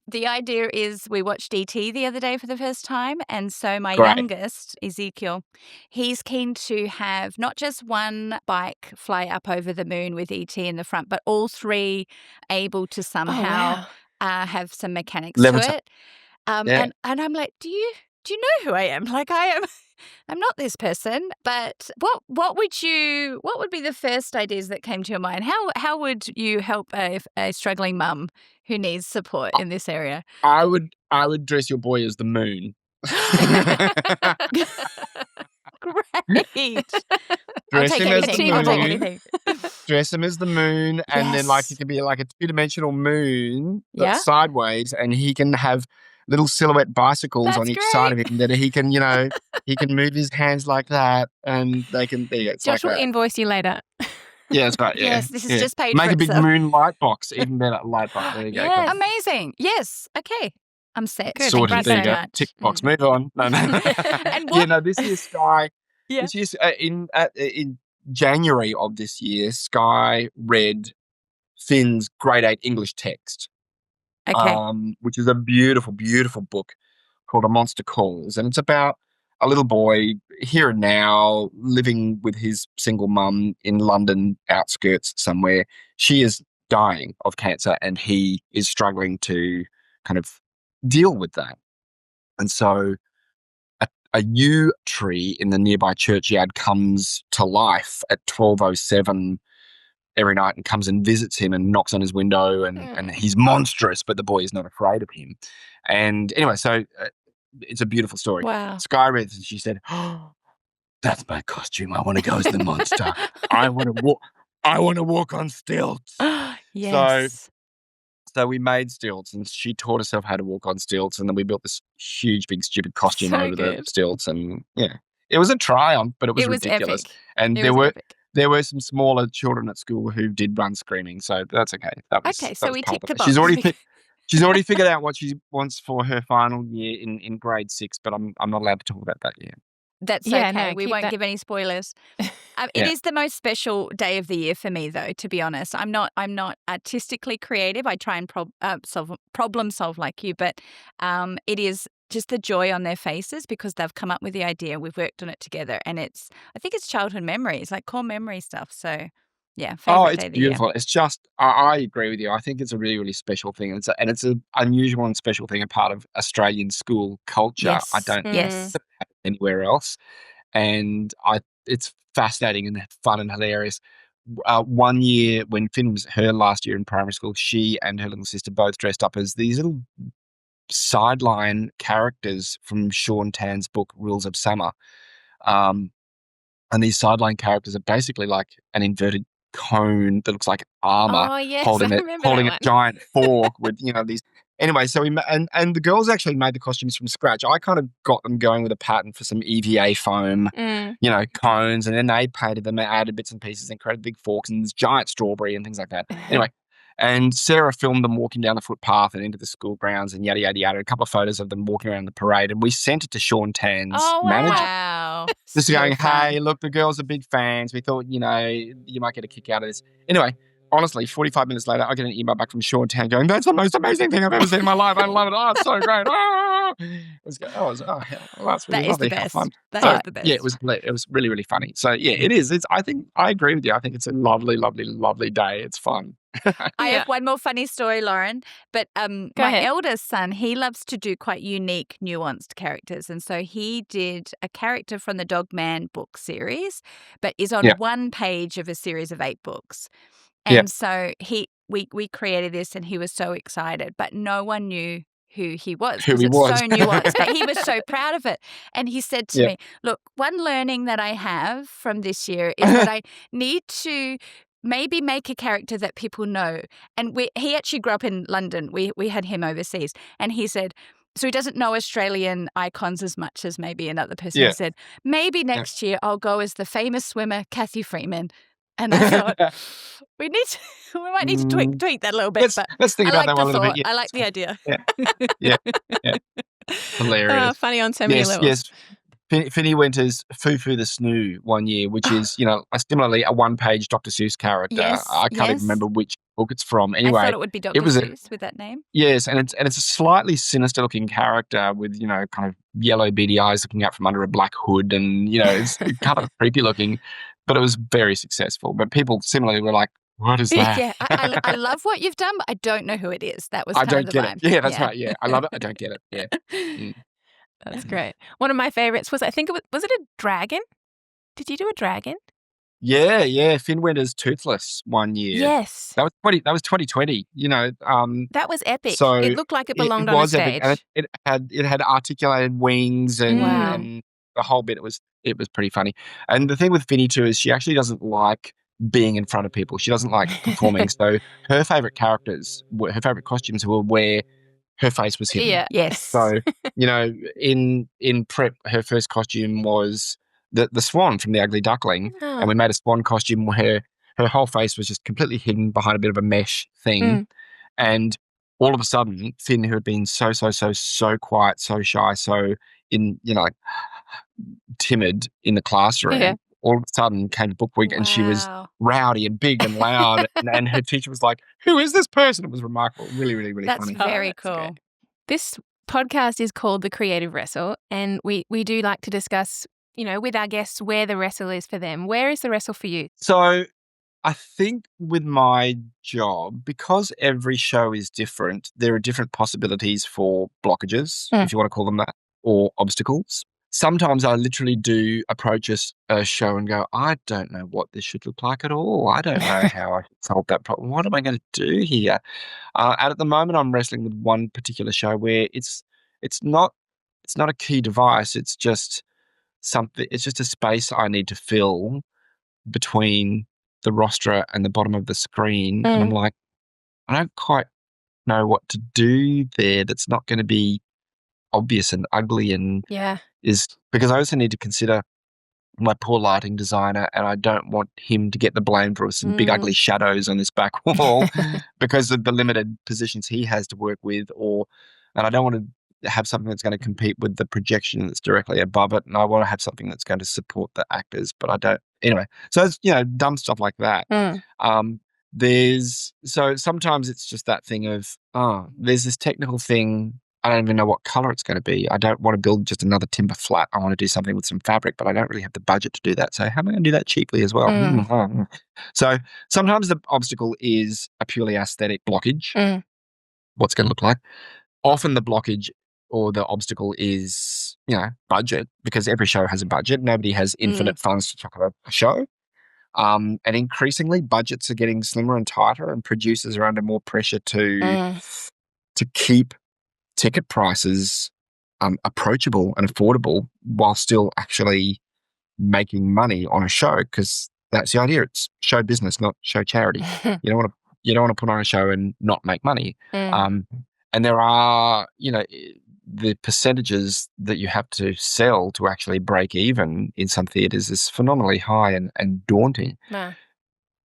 [SPEAKER 1] The idea is we watched E.T. the other day for the first time, and so my youngest, Ezekiel, he's keen to have not just one bike fly up over the moon with E.T. in the front, but all three able to somehow have some mechanics to it. And I'm like, do you know who I am? Like I'm not this person, but what would be the first ideas that came to your mind? How would you help a struggling mum who needs support in this area?
[SPEAKER 3] I would dress your boy as the moon.
[SPEAKER 1] Great.
[SPEAKER 3] Dress him as the
[SPEAKER 1] I'll take
[SPEAKER 3] moon.
[SPEAKER 1] anything.
[SPEAKER 3] Dress him as the moon, and then like he can be like a 2-dimensional moon that's sideways, and he can have little silhouette bicycles on each side of him that he can, he can move his hands like that, and they can. There you go.
[SPEAKER 2] Josh will invoice you later.
[SPEAKER 3] Yeah, that's right. Yeah.
[SPEAKER 1] Yes, this is just paid
[SPEAKER 3] Make
[SPEAKER 1] for
[SPEAKER 3] a big
[SPEAKER 1] itself.
[SPEAKER 3] moon light box, even better light box. There you go.
[SPEAKER 1] Yes. Amazing. Yes. Okay. I'm set.
[SPEAKER 2] Good.
[SPEAKER 3] Sorted.
[SPEAKER 2] Thank
[SPEAKER 3] There
[SPEAKER 2] you
[SPEAKER 3] you
[SPEAKER 2] so
[SPEAKER 3] go.
[SPEAKER 2] much.
[SPEAKER 3] Tick box. Move on. No.
[SPEAKER 1] And what?
[SPEAKER 3] This year Sky. Yeah. This year in January of this year, Sky read Finn's grade 8 English text.
[SPEAKER 1] Okay.
[SPEAKER 3] Which is a beautiful, beautiful book called A Monster Calls, and it's about a little boy here and now living with his single mum in London outskirts somewhere. She is dying of cancer, and he is struggling to kind of deal with that. And so a yew tree in the nearby churchyard comes to life at 12:07 every night and comes and visits him and knocks on his window, and he's monstrous, but the boy is not afraid of him. And anyway, so it's a beautiful story.
[SPEAKER 1] Wow.
[SPEAKER 3] Sky read and she said, that's my costume. I want to go as the monster. I want to walk on stilts.
[SPEAKER 1] Yes.
[SPEAKER 3] So we made stilts, and she taught herself how to walk on stilts, and then we built this huge, big, stupid costume
[SPEAKER 2] So
[SPEAKER 3] over the
[SPEAKER 2] good.
[SPEAKER 3] stilts, and yeah, it was a triumph, but it was ridiculous.
[SPEAKER 2] Epic.
[SPEAKER 3] And
[SPEAKER 2] It was epic.
[SPEAKER 3] there were some smaller children at school who did run screaming, so that's okay.
[SPEAKER 2] Okay, so we ticked the box.
[SPEAKER 3] She's already figured out what she wants for her final year in grade 6, but I'm not allowed to talk about that yet.
[SPEAKER 1] That's
[SPEAKER 2] Yeah,
[SPEAKER 1] okay.
[SPEAKER 2] no,
[SPEAKER 1] We
[SPEAKER 2] keep
[SPEAKER 1] won't
[SPEAKER 2] that-
[SPEAKER 1] give any spoilers. It
[SPEAKER 3] Yeah.
[SPEAKER 1] is the most special day of the year for me, though. To be honest, I'm not artistically creative. I try and problem solve like you, but it is just the joy on their faces because they've come up with the idea. We've worked on it together, and I think it's childhood memories, like core memory stuff. So, yeah,
[SPEAKER 3] Oh,
[SPEAKER 1] favorite
[SPEAKER 3] it's
[SPEAKER 1] day of the year.
[SPEAKER 3] beautiful. It's just, I agree with you. I think it's a really, really special thing. It's an unusual and special thing, a part of Australian school culture.
[SPEAKER 1] Yes,
[SPEAKER 3] I don't
[SPEAKER 1] yes.
[SPEAKER 3] have it anywhere else. And it's fascinating and fun and hilarious. One year when Finn was her last year in primary school, she and her little sister both dressed up as these little sideline characters from Sean Tan's book, Rules of Summer. And these sideline characters are basically like an inverted cone that looks like armor,
[SPEAKER 2] Oh, yes,
[SPEAKER 3] holding
[SPEAKER 2] I
[SPEAKER 3] a
[SPEAKER 2] remember
[SPEAKER 3] holding
[SPEAKER 2] that
[SPEAKER 3] a
[SPEAKER 2] one.
[SPEAKER 3] giant fork with these. Anyway, so and the girls actually made the costumes from scratch. I kind of got them going with a pattern for some EVA foam, cones, and then they painted them, added bits and pieces, and created big forks and this giant strawberry and things like that. Anyway. And Sarah filmed them walking down the footpath and into the school grounds and yada, yada, yada. A couple of photos of them walking around the parade. And we sent it to Sean Tan's manager.
[SPEAKER 1] Wow.
[SPEAKER 3] Just
[SPEAKER 1] So
[SPEAKER 3] going,
[SPEAKER 1] fun.
[SPEAKER 3] hey, look, the girls are big fans. We thought, you might get a kick out of this. Anyway, honestly, 45 minutes later, I get an email back from Sean Tan going, that's the most amazing thing I've ever seen in my life. I love it. Oh, it's so great. Oh, that's really
[SPEAKER 1] That is
[SPEAKER 3] lovely.
[SPEAKER 1] the
[SPEAKER 3] How
[SPEAKER 1] best.
[SPEAKER 3] fun.
[SPEAKER 1] That
[SPEAKER 3] So,
[SPEAKER 1] is the best.
[SPEAKER 3] yeah, it was really, really funny. So, yeah, it is. I think I agree with you. I think it's a lovely, lovely, lovely day. It's fun.
[SPEAKER 1] I have one more funny story, Lauren. But my
[SPEAKER 2] ahead.
[SPEAKER 1] eldest son, he loves to do quite unique, nuanced characters. And so he did a character from the Dog Man book series, but is on one page of a series of 8 books. And so we created this and he was so excited, but no one knew who he was because it's so nuanced. But he was so proud of it. And he said to me, look, one learning that I have from this year is that I need to maybe make a character that people know. And he actually grew up in London. We had him overseas. And he said, so he doesn't know Australian icons as much as maybe another person. He said, maybe next year I'll go as the famous swimmer, Kathy Freeman. And I thought, we might need to tweak that a little bit.
[SPEAKER 3] Let's think about that one a little bit.
[SPEAKER 1] Yeah. I like the idea.
[SPEAKER 3] Yeah. Hilarious.
[SPEAKER 2] Funny on so many levels.
[SPEAKER 3] Yes. Finny went as Fufu the Snoo one year, which is, similarly a one-page Dr. Seuss character.
[SPEAKER 1] Yes,
[SPEAKER 3] I can't even remember which book it's from. Anyway,
[SPEAKER 1] I thought it would be Dr. Seuss with that name.
[SPEAKER 3] Yes, and it's a slightly sinister-looking character with, kind of yellow beady eyes looking out from under a black hood, and it's kind of creepy-looking, but it was very successful. But people similarly were like, what is that?
[SPEAKER 1] Yeah, I love what you've done, but I don't know who it is. That was
[SPEAKER 3] I
[SPEAKER 1] kind of
[SPEAKER 3] don't
[SPEAKER 1] the
[SPEAKER 3] get
[SPEAKER 1] vibe.
[SPEAKER 3] it. Yeah, that's right. Yeah, I love it. I don't get it. Yeah.
[SPEAKER 2] That's great. One of my favorites was, I think was it a dragon? Did you do a dragon?
[SPEAKER 3] Yeah. Finn went as Toothless one year.
[SPEAKER 2] Yes.
[SPEAKER 3] That was 2020.
[SPEAKER 2] That was epic.
[SPEAKER 3] So
[SPEAKER 2] it looked like it belonged
[SPEAKER 3] it
[SPEAKER 2] on a
[SPEAKER 3] was
[SPEAKER 2] stage.
[SPEAKER 3] epic, and it had articulated wings and the whole bit. It was pretty funny. And the thing with Finny too is she actually doesn't like being in front of people. She doesn't like performing. So her favorite costumes were where her face was hidden.
[SPEAKER 2] Yeah.
[SPEAKER 1] Yes.
[SPEAKER 3] So, in prep, her first costume was the swan from The Ugly Duckling.
[SPEAKER 2] Oh.
[SPEAKER 3] And we made a swan costume where her whole face was just completely hidden behind a bit of a mesh thing. And all of a sudden, Finn, who had been so quiet, so shy, so timid in the classroom, all of a sudden came to book week and she was rowdy and big and loud. and her teacher was like, who is this person? It was remarkable. Really, really, really funny.
[SPEAKER 1] That's very
[SPEAKER 2] that's
[SPEAKER 1] cool.
[SPEAKER 2] great. This podcast is called The Creative Wrestle, and we do like to discuss, with our guests where the wrestle is for them. Where is the wrestle for you?
[SPEAKER 3] So I think with my job, because every show is different, there are different possibilities for blockages, if you want to call them that, or obstacles. Sometimes I literally do approach a show and go, I don't know what this should look like at all. I don't know how I should solve that problem. What am I going to do here? And at the moment, I'm wrestling with one particular show where it's not a key device. It's just something. It's just a space I need to fill between the rostra and the bottom of the screen. And I'm like, I don't quite know what to do there. That's not going to be obvious and ugly, and is because I also need to consider my poor lighting designer, and I don't want him to get the blame for some big ugly shadows on this back wall because of the limited positions he has to work with, and I don't want to have something that's going to compete with the projection that's directly above it, and I want to have something that's going to support the actors, but I don't. Anyway, so it's, dumb stuff like that. So sometimes it's just that thing of, there's this technical thing. I don't even know what color it's going to be. I don't want to build just another timber flat. I want to do something with some fabric, but I don't really have the budget to do that. So how am I going to do that cheaply as well? So sometimes the obstacle is a purely aesthetic blockage. What's going to look like? Often the blockage or the obstacle is, budget, because every show has a budget. Nobody has infinite funds to chuck a show. And increasingly, budgets are getting slimmer and tighter, and producers are under more pressure to keep ticket prices approachable and affordable while still actually making money on a show, because that's the idea. It's show business, not show charity. You don't want to put on a show and not make money. And there are, the percentages that you have to sell to actually break even in some theatres is phenomenally high and daunting.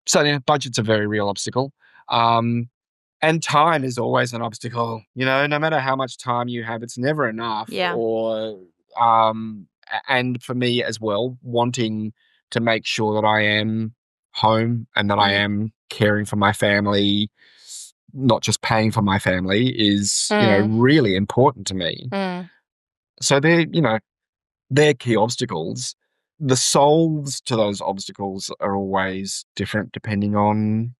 [SPEAKER 3] So budget's a very real obstacle. And time is always an obstacle. No matter how much time you have, it's never enough. And for me as well, wanting to make sure that I am home and that I am caring for my family, not just paying for my family, is really important to me. So they're key obstacles. The solves to those obstacles are always different depending on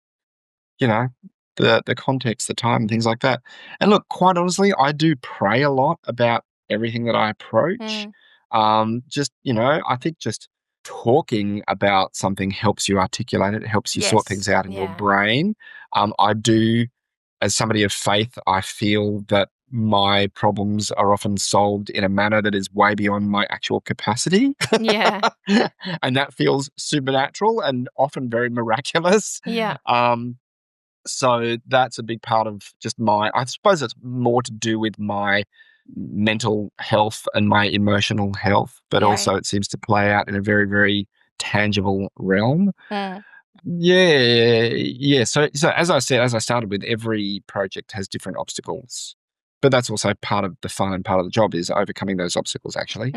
[SPEAKER 3] the context, the time, and things like that. And look, quite honestly, I do pray a lot about everything that I approach. I think just talking about something helps you articulate it, helps you sort things out in your brain. I do, as somebody of faith, I feel that my problems are often solved in a manner that is way beyond my actual capacity. And that feels supernatural and often very miraculous. So that's a big part of just I suppose it's more to do with my mental health and my emotional health, but also it seems to play out in a very, very tangible realm. Yeah. So as I said, as I started with, every project has different obstacles, but that's also part of the fun and part of the job is overcoming those obstacles, actually.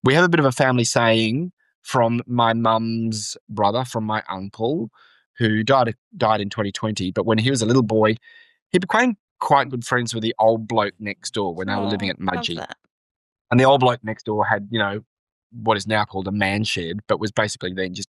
[SPEAKER 3] We have a bit of a family saying from my mum's brother, from my uncle, who died in 2020. But when he was a little boy, he became quite good friends with the old bloke next door when they were living at Mudgee. And the old bloke next door had, what is now called a man shed, but was basically then just,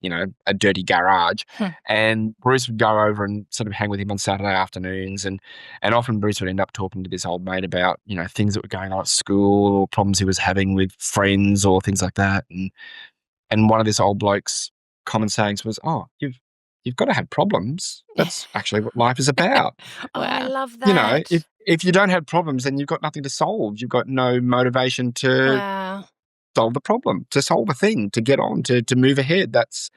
[SPEAKER 3] a dirty garage. And Bruce would go over and sort of hang with him on Saturday afternoons. And often Bruce would end up talking to this old mate about, things that were going on at school or problems he was having with friends or things like that. And one of this old bloke's common sayings was, you've got to have problems. That's actually what life is about.
[SPEAKER 1] I love that.
[SPEAKER 3] If you don't have problems, then you've got nothing to solve. You've got no motivation to solve the problem, to solve a thing, to get on, to move ahead. That's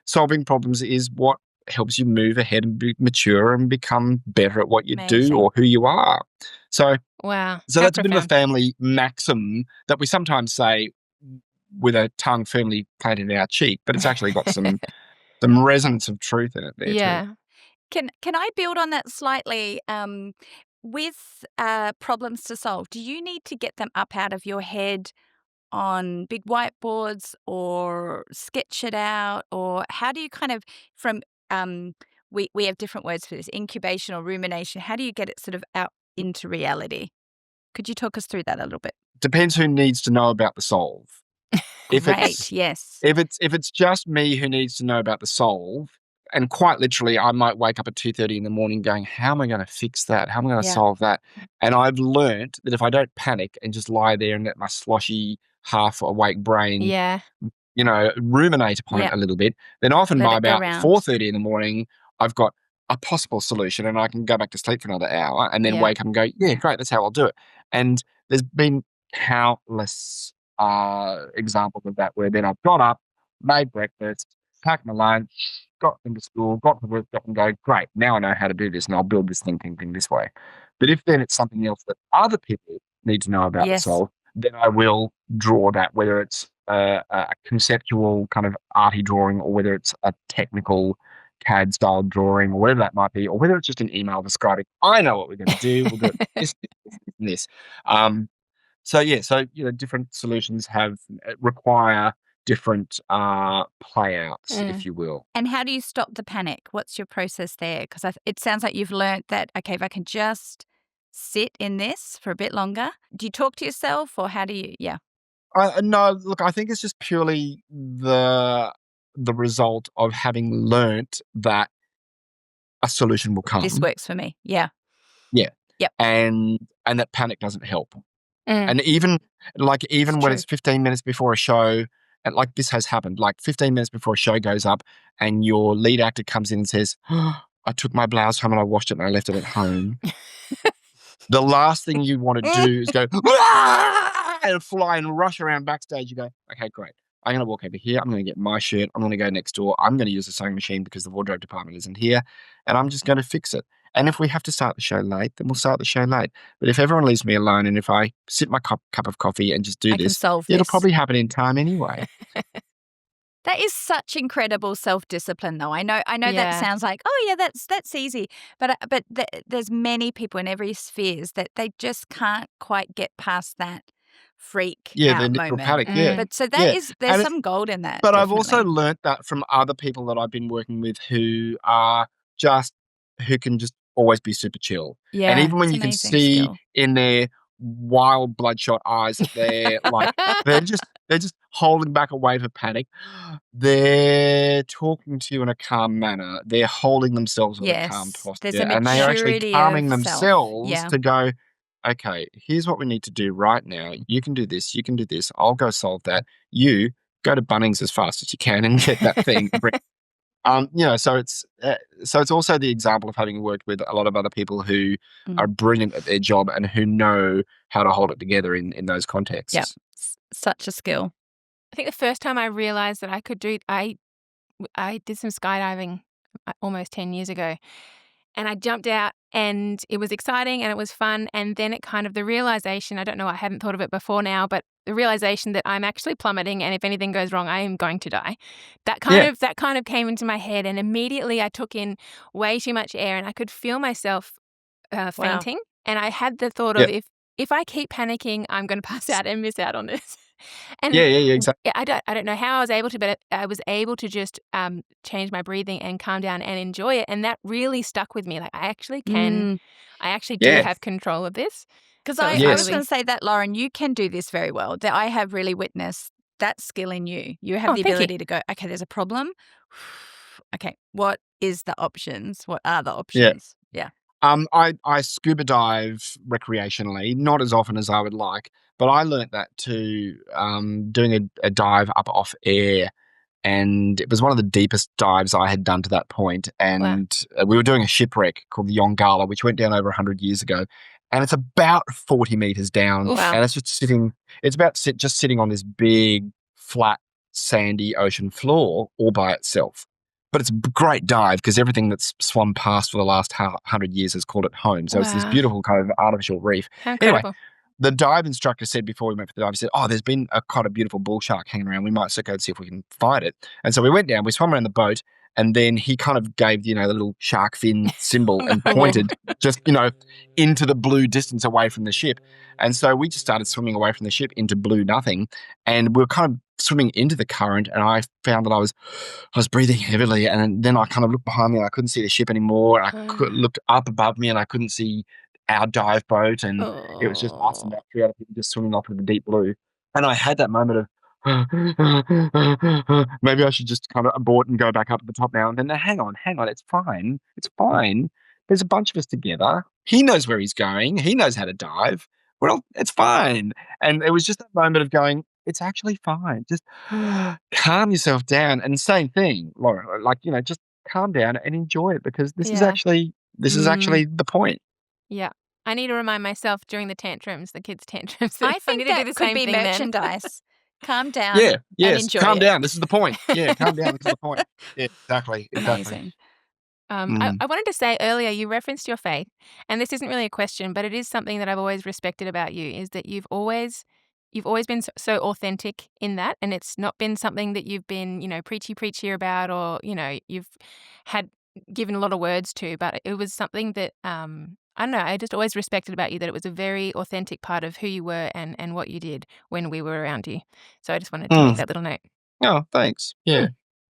[SPEAKER 3] solving problems is what helps you move ahead and be mature and become better at what you do or who you are. So that's a bit of a family maxim that we sometimes say with a tongue firmly planted in our cheek, but it's actually got some resonance of truth in it there too.
[SPEAKER 1] Can I build on that slightly? With problems to solve, do you need to get them up out of your head on big whiteboards or sketch it out? Or how do you kind of, from we have different words for this, incubation or rumination, how do you get it sort of out into reality? Could you talk us through that a little bit?
[SPEAKER 3] Depends who needs to know about the solve.
[SPEAKER 1] Yes.
[SPEAKER 3] If it's just me who needs to know about the solve, and quite literally, I might wake up at 2:30 in the morning going, how am I going to fix that? How am I going to solve that? And I've learnt that if I don't panic and just lie there and let my sloshy, half-awake brain, ruminate upon it a little bit, then often by about 4:30 in the morning, I've got a possible solution and I can go back to sleep for another hour and then wake up and go, yeah, great, that's how I'll do it. And there's been countless examples of that where then I've got up, made breakfast, packed my lunch, got them to school, got to work, got them going, great, now I know how to do this and I'll build this thing this way. But if then it's something else that other people need to know about the
[SPEAKER 1] Yes.
[SPEAKER 3] solve, then I will draw that, whether it's a conceptual kind of arty drawing or whether it's a technical CAD style drawing or whatever that might be, or whether it's just an email describing, I know what we're going to do. We'll do it this, and this. So different solutions require different playouts, if you will.
[SPEAKER 1] And how do you stop the panic? What's your process there? Because it sounds like you've learnt that, okay, if I can just sit in this for a bit longer, do you talk to yourself or how do you,
[SPEAKER 3] No, look, I think it's just purely the result of having learnt that a solution will come.
[SPEAKER 1] This works for me. Yeah.
[SPEAKER 3] Yeah.
[SPEAKER 1] Yep.
[SPEAKER 3] And that panic doesn't help.
[SPEAKER 1] Mm.
[SPEAKER 3] And even when
[SPEAKER 1] true.
[SPEAKER 3] it's 15 minutes before a show, and like this has happened, like 15 minutes before a show goes up and your lead actor comes in and says, I took my blouse home and I washed it and I left it at home. The last thing you want to do is go and fly and rush around backstage. You go, okay, great. I'm going to walk over here. I'm going to get my shirt. I'm going to go next door. I'm going to use the sewing machine because the wardrobe department isn't here. And I'm just going to fix it. And if we have to start the show late, then we'll start the show late. But if everyone leaves me alone and if I sit my cup of coffee and just do
[SPEAKER 1] I can
[SPEAKER 3] this,
[SPEAKER 1] solve
[SPEAKER 3] it'll
[SPEAKER 1] this.
[SPEAKER 3] probably happen in time anyway.
[SPEAKER 1] That is such incredible self-discipline, though. I know
[SPEAKER 2] Yeah.
[SPEAKER 1] that sounds like, oh yeah, that's easy. But there's many people in every spheres that they just can't quite get past that freak
[SPEAKER 3] Yeah,
[SPEAKER 1] out
[SPEAKER 3] the initial
[SPEAKER 1] moment.
[SPEAKER 3] panic. Yeah.
[SPEAKER 1] But so
[SPEAKER 3] Yeah.
[SPEAKER 1] there's
[SPEAKER 3] And
[SPEAKER 1] some gold in that.
[SPEAKER 3] But I've also
[SPEAKER 1] definitely.
[SPEAKER 3] learnt that from other people that I've been working with who can just always be super chill.
[SPEAKER 1] Yeah,
[SPEAKER 3] And even when
[SPEAKER 1] it's
[SPEAKER 3] you can
[SPEAKER 1] amazing
[SPEAKER 3] see
[SPEAKER 1] skill.
[SPEAKER 3] in their wild bloodshot eyes that they're like they're just holding back a wave of panic. They're talking to you in a calm manner. They're holding themselves with a calm
[SPEAKER 1] Yes,
[SPEAKER 3] posture.
[SPEAKER 1] there's a
[SPEAKER 3] And they are actually
[SPEAKER 1] maturity
[SPEAKER 3] calming
[SPEAKER 1] of self.
[SPEAKER 3] themselves
[SPEAKER 1] Yeah.
[SPEAKER 3] to go, okay, here's what we need to do right now. You can do this. You can do this. I'll go solve that. You go to Bunnings as fast as you can and get that thing. So it's also the example of having worked with a lot of other people who are brilliant at their job and who know how to hold it together in those contexts.
[SPEAKER 1] Yeah, such a skill.
[SPEAKER 2] I think the first time I realized that I could do, I did some skydiving almost 10 years ago, and I jumped out and it was exciting and it was fun. And then it kind of, the realization, I don't know, I hadn't thought of it before now, but the realization that I'm actually plummeting and if anything goes wrong, I am going to die. That kind of came into my head, and immediately I took in way too much air and I could feel myself fainting. And I had the thought of if I keep panicking, I'm going to pass out and miss out on this. And
[SPEAKER 3] exactly.
[SPEAKER 2] I don't know how I was able to, but I was able to just change my breathing and calm down and enjoy it, and that really stuck with me. Like I actually can, I actually do have control of this.
[SPEAKER 1] Because
[SPEAKER 2] So
[SPEAKER 1] I
[SPEAKER 2] it's
[SPEAKER 1] was going to say that, Lauren, you can do this very well. That I have really witnessed that skill in you. You have the
[SPEAKER 2] thank you.
[SPEAKER 1] ability to go, okay, there's a problem. Okay, what is the options? What are the options? Yeah.
[SPEAKER 3] I scuba dive recreationally, not as often as I would like, but I learnt that too, doing a dive up off air, and it was one of the deepest dives I had done to that point. And we were doing a shipwreck called the Yongala, which went down over 100 years ago, and it's about 40 meters down, and it's just sitting. It's just sitting on this big, flat, sandy ocean floor all by itself. But it's a great dive because everything that's swum past for the last 100 years has called it home. So it's this beautiful kind of artificial reef.
[SPEAKER 2] How incredible.
[SPEAKER 3] Anyway, the dive instructor said before we went for the dive, he said, there's been quite a beautiful bull shark hanging around. We might go and see if we can find it. And so we went down, we swam around the boat, and then he kind of gave, the little shark fin symbol and pointed just, into the blue distance away from the ship. And so we just started swimming away from the ship into blue nothing. And we were kind of swimming into the current, and I found that I was breathing heavily. And then I kind of looked behind me and I couldn't see the ship anymore. And I looked up above me and I couldn't see our dive boat. And it was just us and about 3 other people just swimming off into the deep blue. And I had that moment of, maybe I should just kind of abort and go back up at the top now. And then hang on, it's fine. There's a bunch of us together. He knows where he's going. He knows how to dive. Well, it's fine. And it was just that moment of going, it's actually fine. Just calm yourself down. And same thing, Laura, just calm down and enjoy it, because this is actually the point.
[SPEAKER 2] Yeah. I need to remind myself during the kids' tantrums.
[SPEAKER 1] I think
[SPEAKER 2] need to do
[SPEAKER 1] that
[SPEAKER 2] the
[SPEAKER 1] could
[SPEAKER 2] same
[SPEAKER 1] be
[SPEAKER 2] thing then.
[SPEAKER 1] merchandise. Calm down
[SPEAKER 3] Yeah,
[SPEAKER 1] and
[SPEAKER 3] yes,
[SPEAKER 1] enjoy
[SPEAKER 3] calm
[SPEAKER 1] it.
[SPEAKER 3] down. This is the point. Yeah, calm down. This is the point. Yeah, exactly.
[SPEAKER 1] Amazing.
[SPEAKER 2] I wanted to say earlier, you referenced your faith, and this isn't really a question, but it is something that I've always respected about you, is that you've always been so authentic in that, and it's not been something that you've been, preachy about, or, you've had given a lot of words to, but it was something that, I don't know, I just always respected about you, that it was a very authentic part of who you were and what you did when we were around you. So I just wanted to make that little note.
[SPEAKER 3] Oh, thanks. Yeah.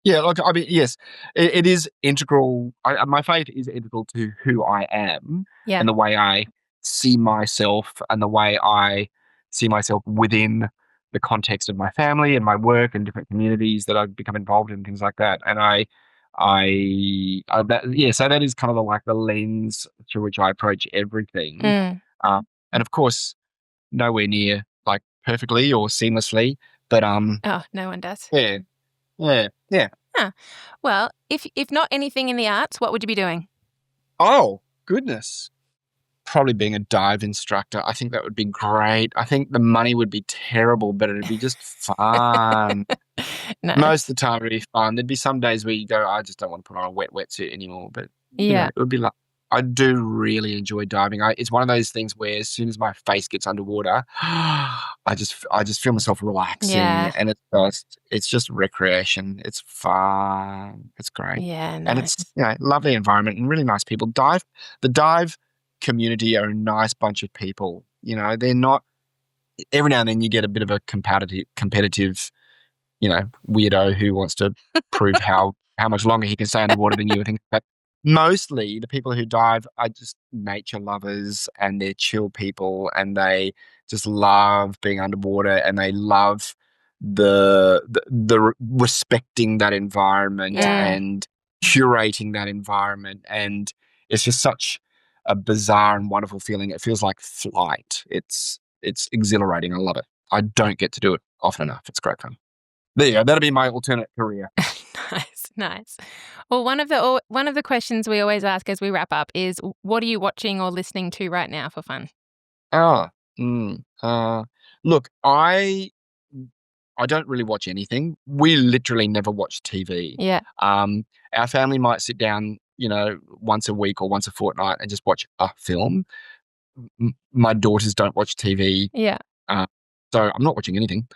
[SPEAKER 3] Yeah, like, I mean, yes, it is integral. My faith is integral to who I am
[SPEAKER 2] Yeah.
[SPEAKER 3] and the way I see myself and the way I see myself within the context of my family and my work and different communities that I've become involved in, things like that. And so that is kind of the lens through which I approach everything.
[SPEAKER 2] Mm.
[SPEAKER 3] And of course, nowhere near like perfectly or seamlessly, but
[SPEAKER 2] Oh, no one does.
[SPEAKER 3] yeah, yeah.
[SPEAKER 2] Huh. Well, if not anything in the arts, what would you be doing?
[SPEAKER 3] Oh, goodness. Probably being a dive instructor. I think that would be great. I think the money would be terrible, but it'd be just fun.
[SPEAKER 2] Nice.
[SPEAKER 3] Most of the time it'd be fun. There'd be some days where you go, I just don't want to put on a wetsuit anymore. But
[SPEAKER 2] Yeah.
[SPEAKER 3] it would be like, I do really enjoy diving. It's one of those things where as soon as my face gets underwater, I just feel myself relaxing,
[SPEAKER 2] Yeah.
[SPEAKER 3] and it's just recreation. It's fun. It's great.
[SPEAKER 2] Yeah,
[SPEAKER 3] And
[SPEAKER 2] nice.
[SPEAKER 3] it's lovely environment and really nice people. The dive community are a nice bunch of people. They're not. Every now and then you get a bit of a competitive, weirdo who wants to prove how much longer he can stay underwater than you and things. But mostly the people who dive are just nature lovers and they're chill people and they just love being underwater and they love the respecting that environment
[SPEAKER 2] Yeah.
[SPEAKER 3] and curating that environment, and it's just such a bizarre and wonderful feeling. It feels like flight. It's exhilarating. I love it. I don't get to do it often enough. It's great fun. There you go. That'll be my alternate career.
[SPEAKER 2] Nice. Well, one of the questions we always ask as we wrap up is, what are you watching or listening to right now for fun?
[SPEAKER 3] Look, I don't really watch anything. We literally never watch TV.
[SPEAKER 2] Yeah.
[SPEAKER 3] Our family might sit down, once a week or once a fortnight and just watch a film. My daughters don't watch TV.
[SPEAKER 2] Yeah.
[SPEAKER 3] So I'm not watching anything.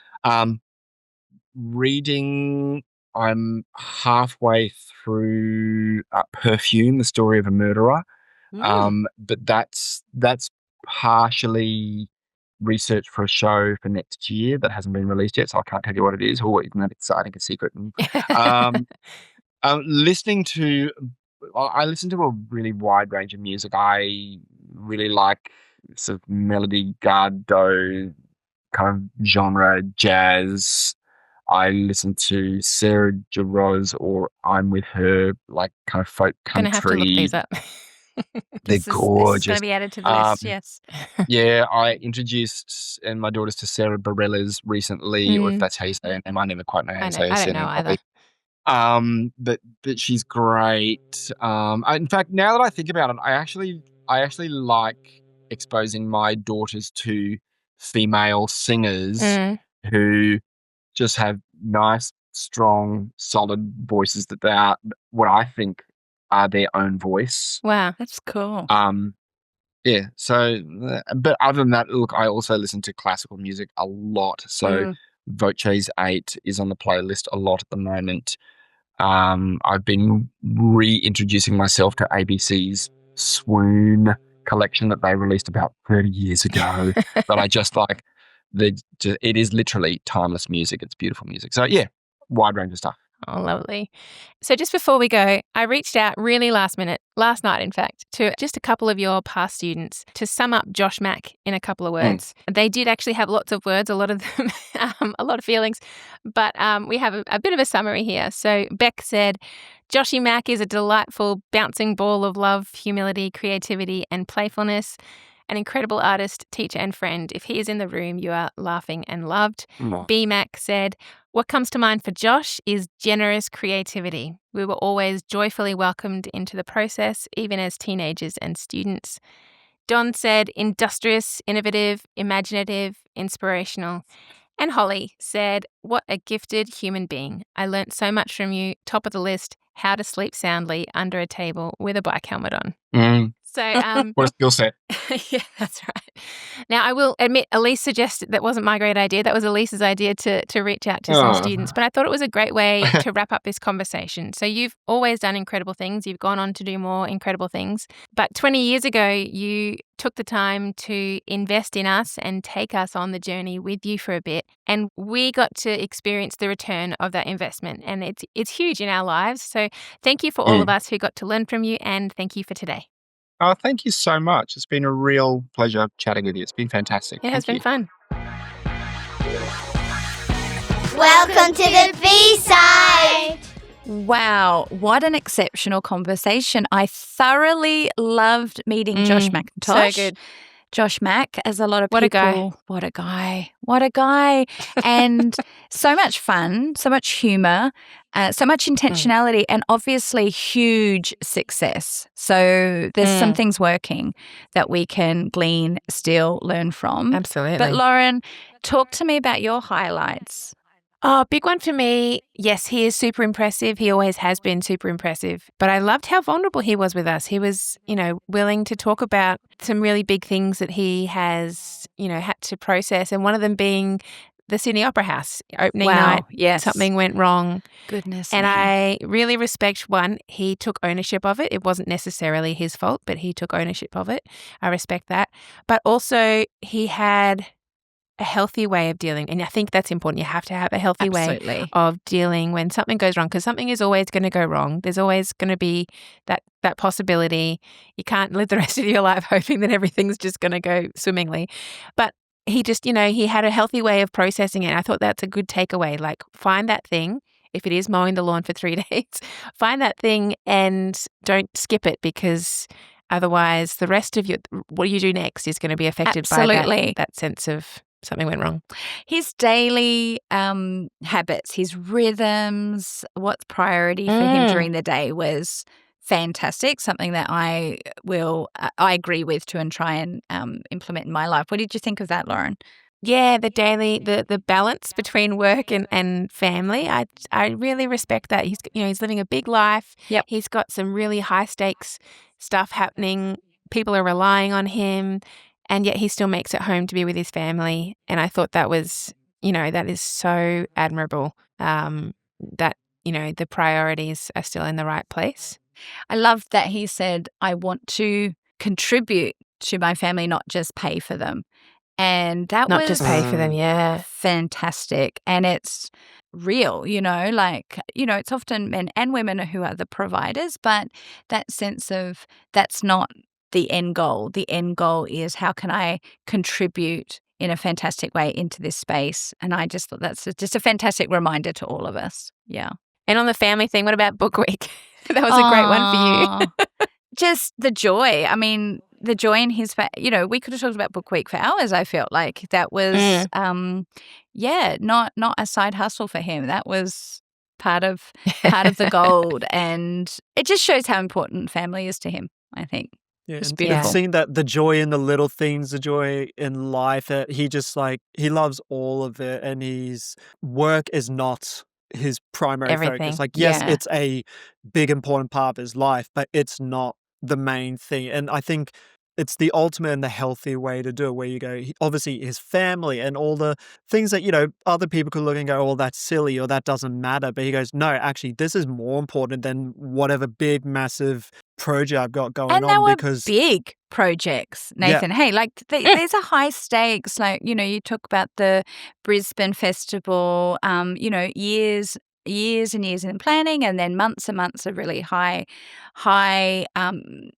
[SPEAKER 3] Reading, I'm halfway through Perfume, the story of a murderer. But that's partially research for a show for next year that hasn't been released yet, so I can't tell you what it is. Oh, isn't that exciting? A secret. Listening to, I listen to a really wide range of music. I really like sort of melody, gardo kind of genre, jazz. I listen to Sarah Jarosz or I'm With Her, like kind of folk country.
[SPEAKER 2] Gonna have to look these up.
[SPEAKER 3] They're gorgeous.
[SPEAKER 2] This is going to be added to the list, yes.
[SPEAKER 3] Yeah, I introduced and my daughters to Sarah Bareilles recently, or if that's how you say her name. I never quite know how to say her
[SPEAKER 2] I don't
[SPEAKER 3] surname
[SPEAKER 2] know either.
[SPEAKER 3] properly. But she's great. In fact, now that I think about it, I actually like exposing my daughters to female singers who just have nice, strong, solid voices that they are what I think are their own voice.
[SPEAKER 2] Wow.
[SPEAKER 1] That's cool.
[SPEAKER 3] Yeah. So, but other than that, look, I also listen to classical music a lot. So, Voce's 8 is on the playlist a lot at the moment. I've been reintroducing myself to ABC's Swoon collection that they released about 30 years ago. That I just like. It is literally timeless music. It's beautiful music. So yeah, wide range of stuff.
[SPEAKER 2] Oh, lovely. So just before we go, I reached out really last night, in fact, to just a couple of your past students to sum up Josh Mack in a couple of words. They did actually have lots of words, a lot of them, a lot of feelings, but we have a bit of a summary here. So Beck said, Joshy Mack is a delightful bouncing ball of love, humility, creativity, and playfulness. An incredible artist, teacher, and friend. If he is in the room, you are laughing and loved. B. Mac said, what comes to mind for Josh is generous creativity. We were always joyfully welcomed into the process, even as teenagers and students. Don said, industrious, innovative, imaginative, inspirational. And Holly said, "What a gifted human being. I learnt so much from you. Top of the list, how to sleep soundly under a table with a bike helmet on." So,
[SPEAKER 3] What a skill set.
[SPEAKER 2] yeah, that's right. Now, I will admit, Elise suggested that wasn't my great idea. That was Elise's idea to reach out to some students. But I thought it was a great way to wrap up this conversation. So you've always done incredible things. You've gone on to do more incredible things. But 20 years ago, you took the time to invest in us and take us on the journey with you for a bit. And we got to experience the return of that investment. And it's huge in our lives. So thank you for all of us who got to learn from you. And thank you for today.
[SPEAKER 3] Oh, thank you so much. It's been a real pleasure chatting with you. It's been fantastic.
[SPEAKER 2] It has been fun.
[SPEAKER 4] Welcome to the B-side.
[SPEAKER 1] Wow, what an exceptional conversation. I thoroughly loved meeting Josh McIntosh.
[SPEAKER 2] So good.
[SPEAKER 1] Josh Mack, as a lot of
[SPEAKER 2] What a guy.
[SPEAKER 1] people. What a guy. What a guy. And so much fun, so much humor, so much intentionality, and obviously huge success. So there's some things working that we can glean, still learn from.
[SPEAKER 2] Absolutely.
[SPEAKER 1] But Lauren, talk to me about your highlights.
[SPEAKER 2] Oh, big one for me. Yes, he is super impressive. He always has been super impressive. But I loved how vulnerable he was with us. He was, willing to talk about some really big things that he has, had to process. And one of them being the Sydney Opera House opening night.
[SPEAKER 1] Yes.
[SPEAKER 2] Something went wrong.
[SPEAKER 1] Goodness.
[SPEAKER 2] And I really respect, one, he took ownership of it. It wasn't necessarily his fault, but he took ownership of it. I respect that. But also he had a healthy way of dealing. And I think that's important. You have to have a healthy way of dealing when something goes wrong, because something is always going to go wrong. There's always going to be that possibility. You can't live the rest of your life hoping that everything's just going to go swimmingly. But he just, he had a healthy way of processing it. I thought that's a good takeaway. Like, find that thing. If it is mowing the lawn for 3 days, find that thing and don't skip it, because otherwise the rest of what you do next is going to be affected by that sense of something went wrong.
[SPEAKER 1] His daily habits, his rhythms, what's priority for him during the day was fantastic. Something that I agree with too and try and implement in my life. What did you think of that, Lauren?
[SPEAKER 2] Yeah, the daily, the balance between work and family. I really respect that. He's living a big life.
[SPEAKER 1] Yep.
[SPEAKER 2] He's got some really high stakes stuff happening. People are relying on him. And yet he still makes it home to be with his family. And I thought that was, that is so admirable, that, the priorities are still in the right place.
[SPEAKER 1] I loved that he said, I want to contribute to my family, not just pay for them. And that
[SPEAKER 2] Not
[SPEAKER 1] was
[SPEAKER 2] just pay for them, yeah.
[SPEAKER 1] fantastic. And it's real, it's often men and women who are the providers, but that sense of that's not the end goal. The end goal is, how can I contribute in a fantastic way into this space? And I just thought that's just a fantastic reminder to all of us. Yeah.
[SPEAKER 2] And on the family thing, what about Book Week? That was a great one for you.
[SPEAKER 1] Just the joy. I mean, the joy in his, we could have talked about Book Week for hours. I felt like that was, not a side hustle for him. That was part of the gold, and it just shows how important family is to him, I think.
[SPEAKER 5] Yeah,
[SPEAKER 1] It's
[SPEAKER 5] and
[SPEAKER 1] beautiful.
[SPEAKER 5] seeing that the joy in the little things, the joy in life, that he just he loves all of it, and his work is not his primary
[SPEAKER 2] Everything.
[SPEAKER 5] focus. Yes,
[SPEAKER 1] Yeah.
[SPEAKER 5] it's a big important part of his life, but it's not the main thing. And I think it's the ultimate and the healthy way to do it, where you go, obviously his family and all the things that, other people could look and go, oh, that's silly or that doesn't matter. But he goes, no, actually, this is more important than whatever big, massive project I've got going
[SPEAKER 1] And
[SPEAKER 5] on,
[SPEAKER 1] they were
[SPEAKER 5] because
[SPEAKER 1] big projects, Nathan. Hey, there's a high stakes. You talk about the Brisbane Festival, years and years in planning, and then months and months of really high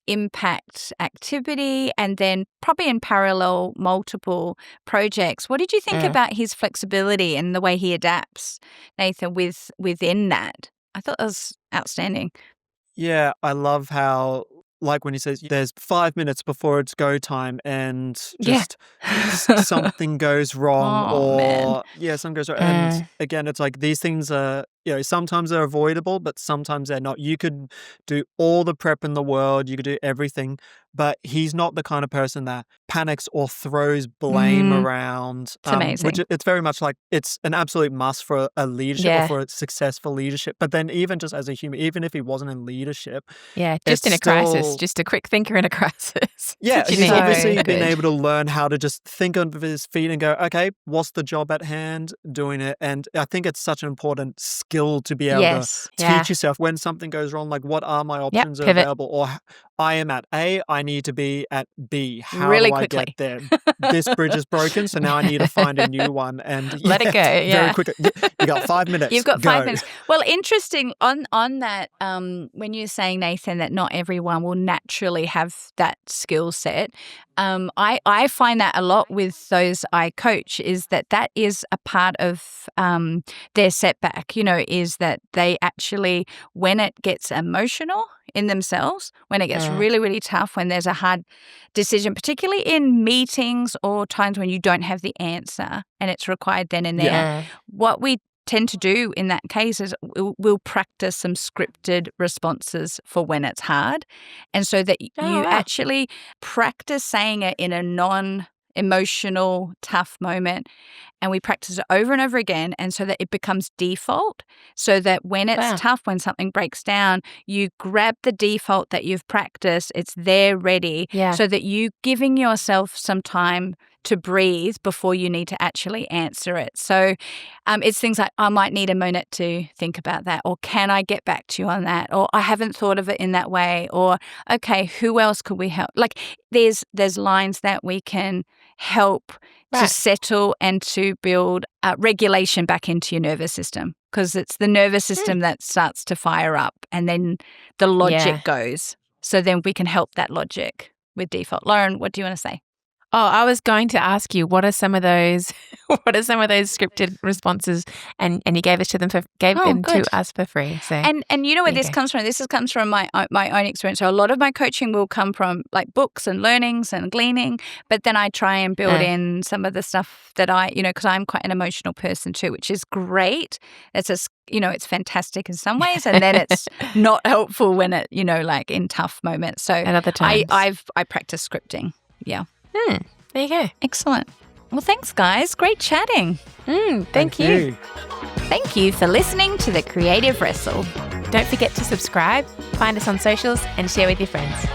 [SPEAKER 1] impact activity, and then probably in parallel multiple projects. What did you think about his flexibility and the way he adapts, Nathan, within that? I thought that was outstanding.
[SPEAKER 5] Yeah, I love how, when he says there's 5 minutes before it's go time, and just something goes wrong,
[SPEAKER 1] Oh, man.
[SPEAKER 5] something goes wrong. And again, it's like these things are sometimes they're avoidable, but sometimes they're not. You could do all the prep in the world, you could do everything, but he's not the kind of person that panics or throws blame around.
[SPEAKER 1] It's amazing.
[SPEAKER 5] Which it's very much like it's an absolute must for a leadership or for a successful leadership. But then even just as a human, even if he wasn't in leadership.
[SPEAKER 2] Yeah, just in a crisis, just a quick thinker in a crisis.
[SPEAKER 5] Yeah,
[SPEAKER 2] He's
[SPEAKER 5] he's obviously been able to learn how to just think on his feet and go, okay, what's the job at hand, doing it. And I think it's such an important skill to be able to teach yourself when something goes wrong, like what are my options available? Or I am at A, I need to be at B. How
[SPEAKER 1] really
[SPEAKER 5] do I
[SPEAKER 1] quickly
[SPEAKER 5] get there? This bridge is broken, so now I need to find a new one. And
[SPEAKER 2] let it go.
[SPEAKER 5] Very quickly. You got 5 minutes.
[SPEAKER 1] You've got 5 minutes. Well, interesting on that, when you're saying, Nathan, that not everyone will naturally have that skill set. I find that a lot with those I coach is that is a part of their setback, is that they actually, when it gets emotional in themselves, when it gets really, really tough, when there's a hard decision, particularly in meetings or times when you don't have the answer and it's required then and there, what we tend to do in that case is we'll practice some scripted responses for when it's hard. And so that you actually practice saying it in a non-emotional, tough moment. And we practice it over and over again, and so that it becomes default, so that when it's tough, when something breaks down, you grab the default that you've practiced, it's there ready, so that you giving yourself some time to breathe before you need to actually answer it. So it's things like, I might need a minute to think about that, or can I get back to you on that, or I haven't thought of it in that way, or okay, who else could we help? Like there's lines that we can help to settle and to build regulation back into your nervous system, because it's the nervous system that starts to fire up and then the logic goes. So then we can help that logic with default. Lauren, what do you want to say?
[SPEAKER 2] Oh, I was going to ask you, what are some of those scripted responses? And you gave them to us for free. So
[SPEAKER 1] and you know where this comes from? This comes from my own experience. So a lot of my coaching will come from like books and learnings and gleaning, but then I try and build in some of the stuff that because I'm quite an emotional person too, which is great. It's it's fantastic in some ways, and then it's not helpful when it like in tough moments. So
[SPEAKER 2] at other times,
[SPEAKER 1] I practice scripting. Yeah.
[SPEAKER 2] There you go.
[SPEAKER 1] Excellent. Well, thanks, guys. Great chatting.
[SPEAKER 2] Thank you.
[SPEAKER 1] Thank you for listening to The Creative Wrestle.
[SPEAKER 2] Don't forget to subscribe, find us on socials, and share with your friends.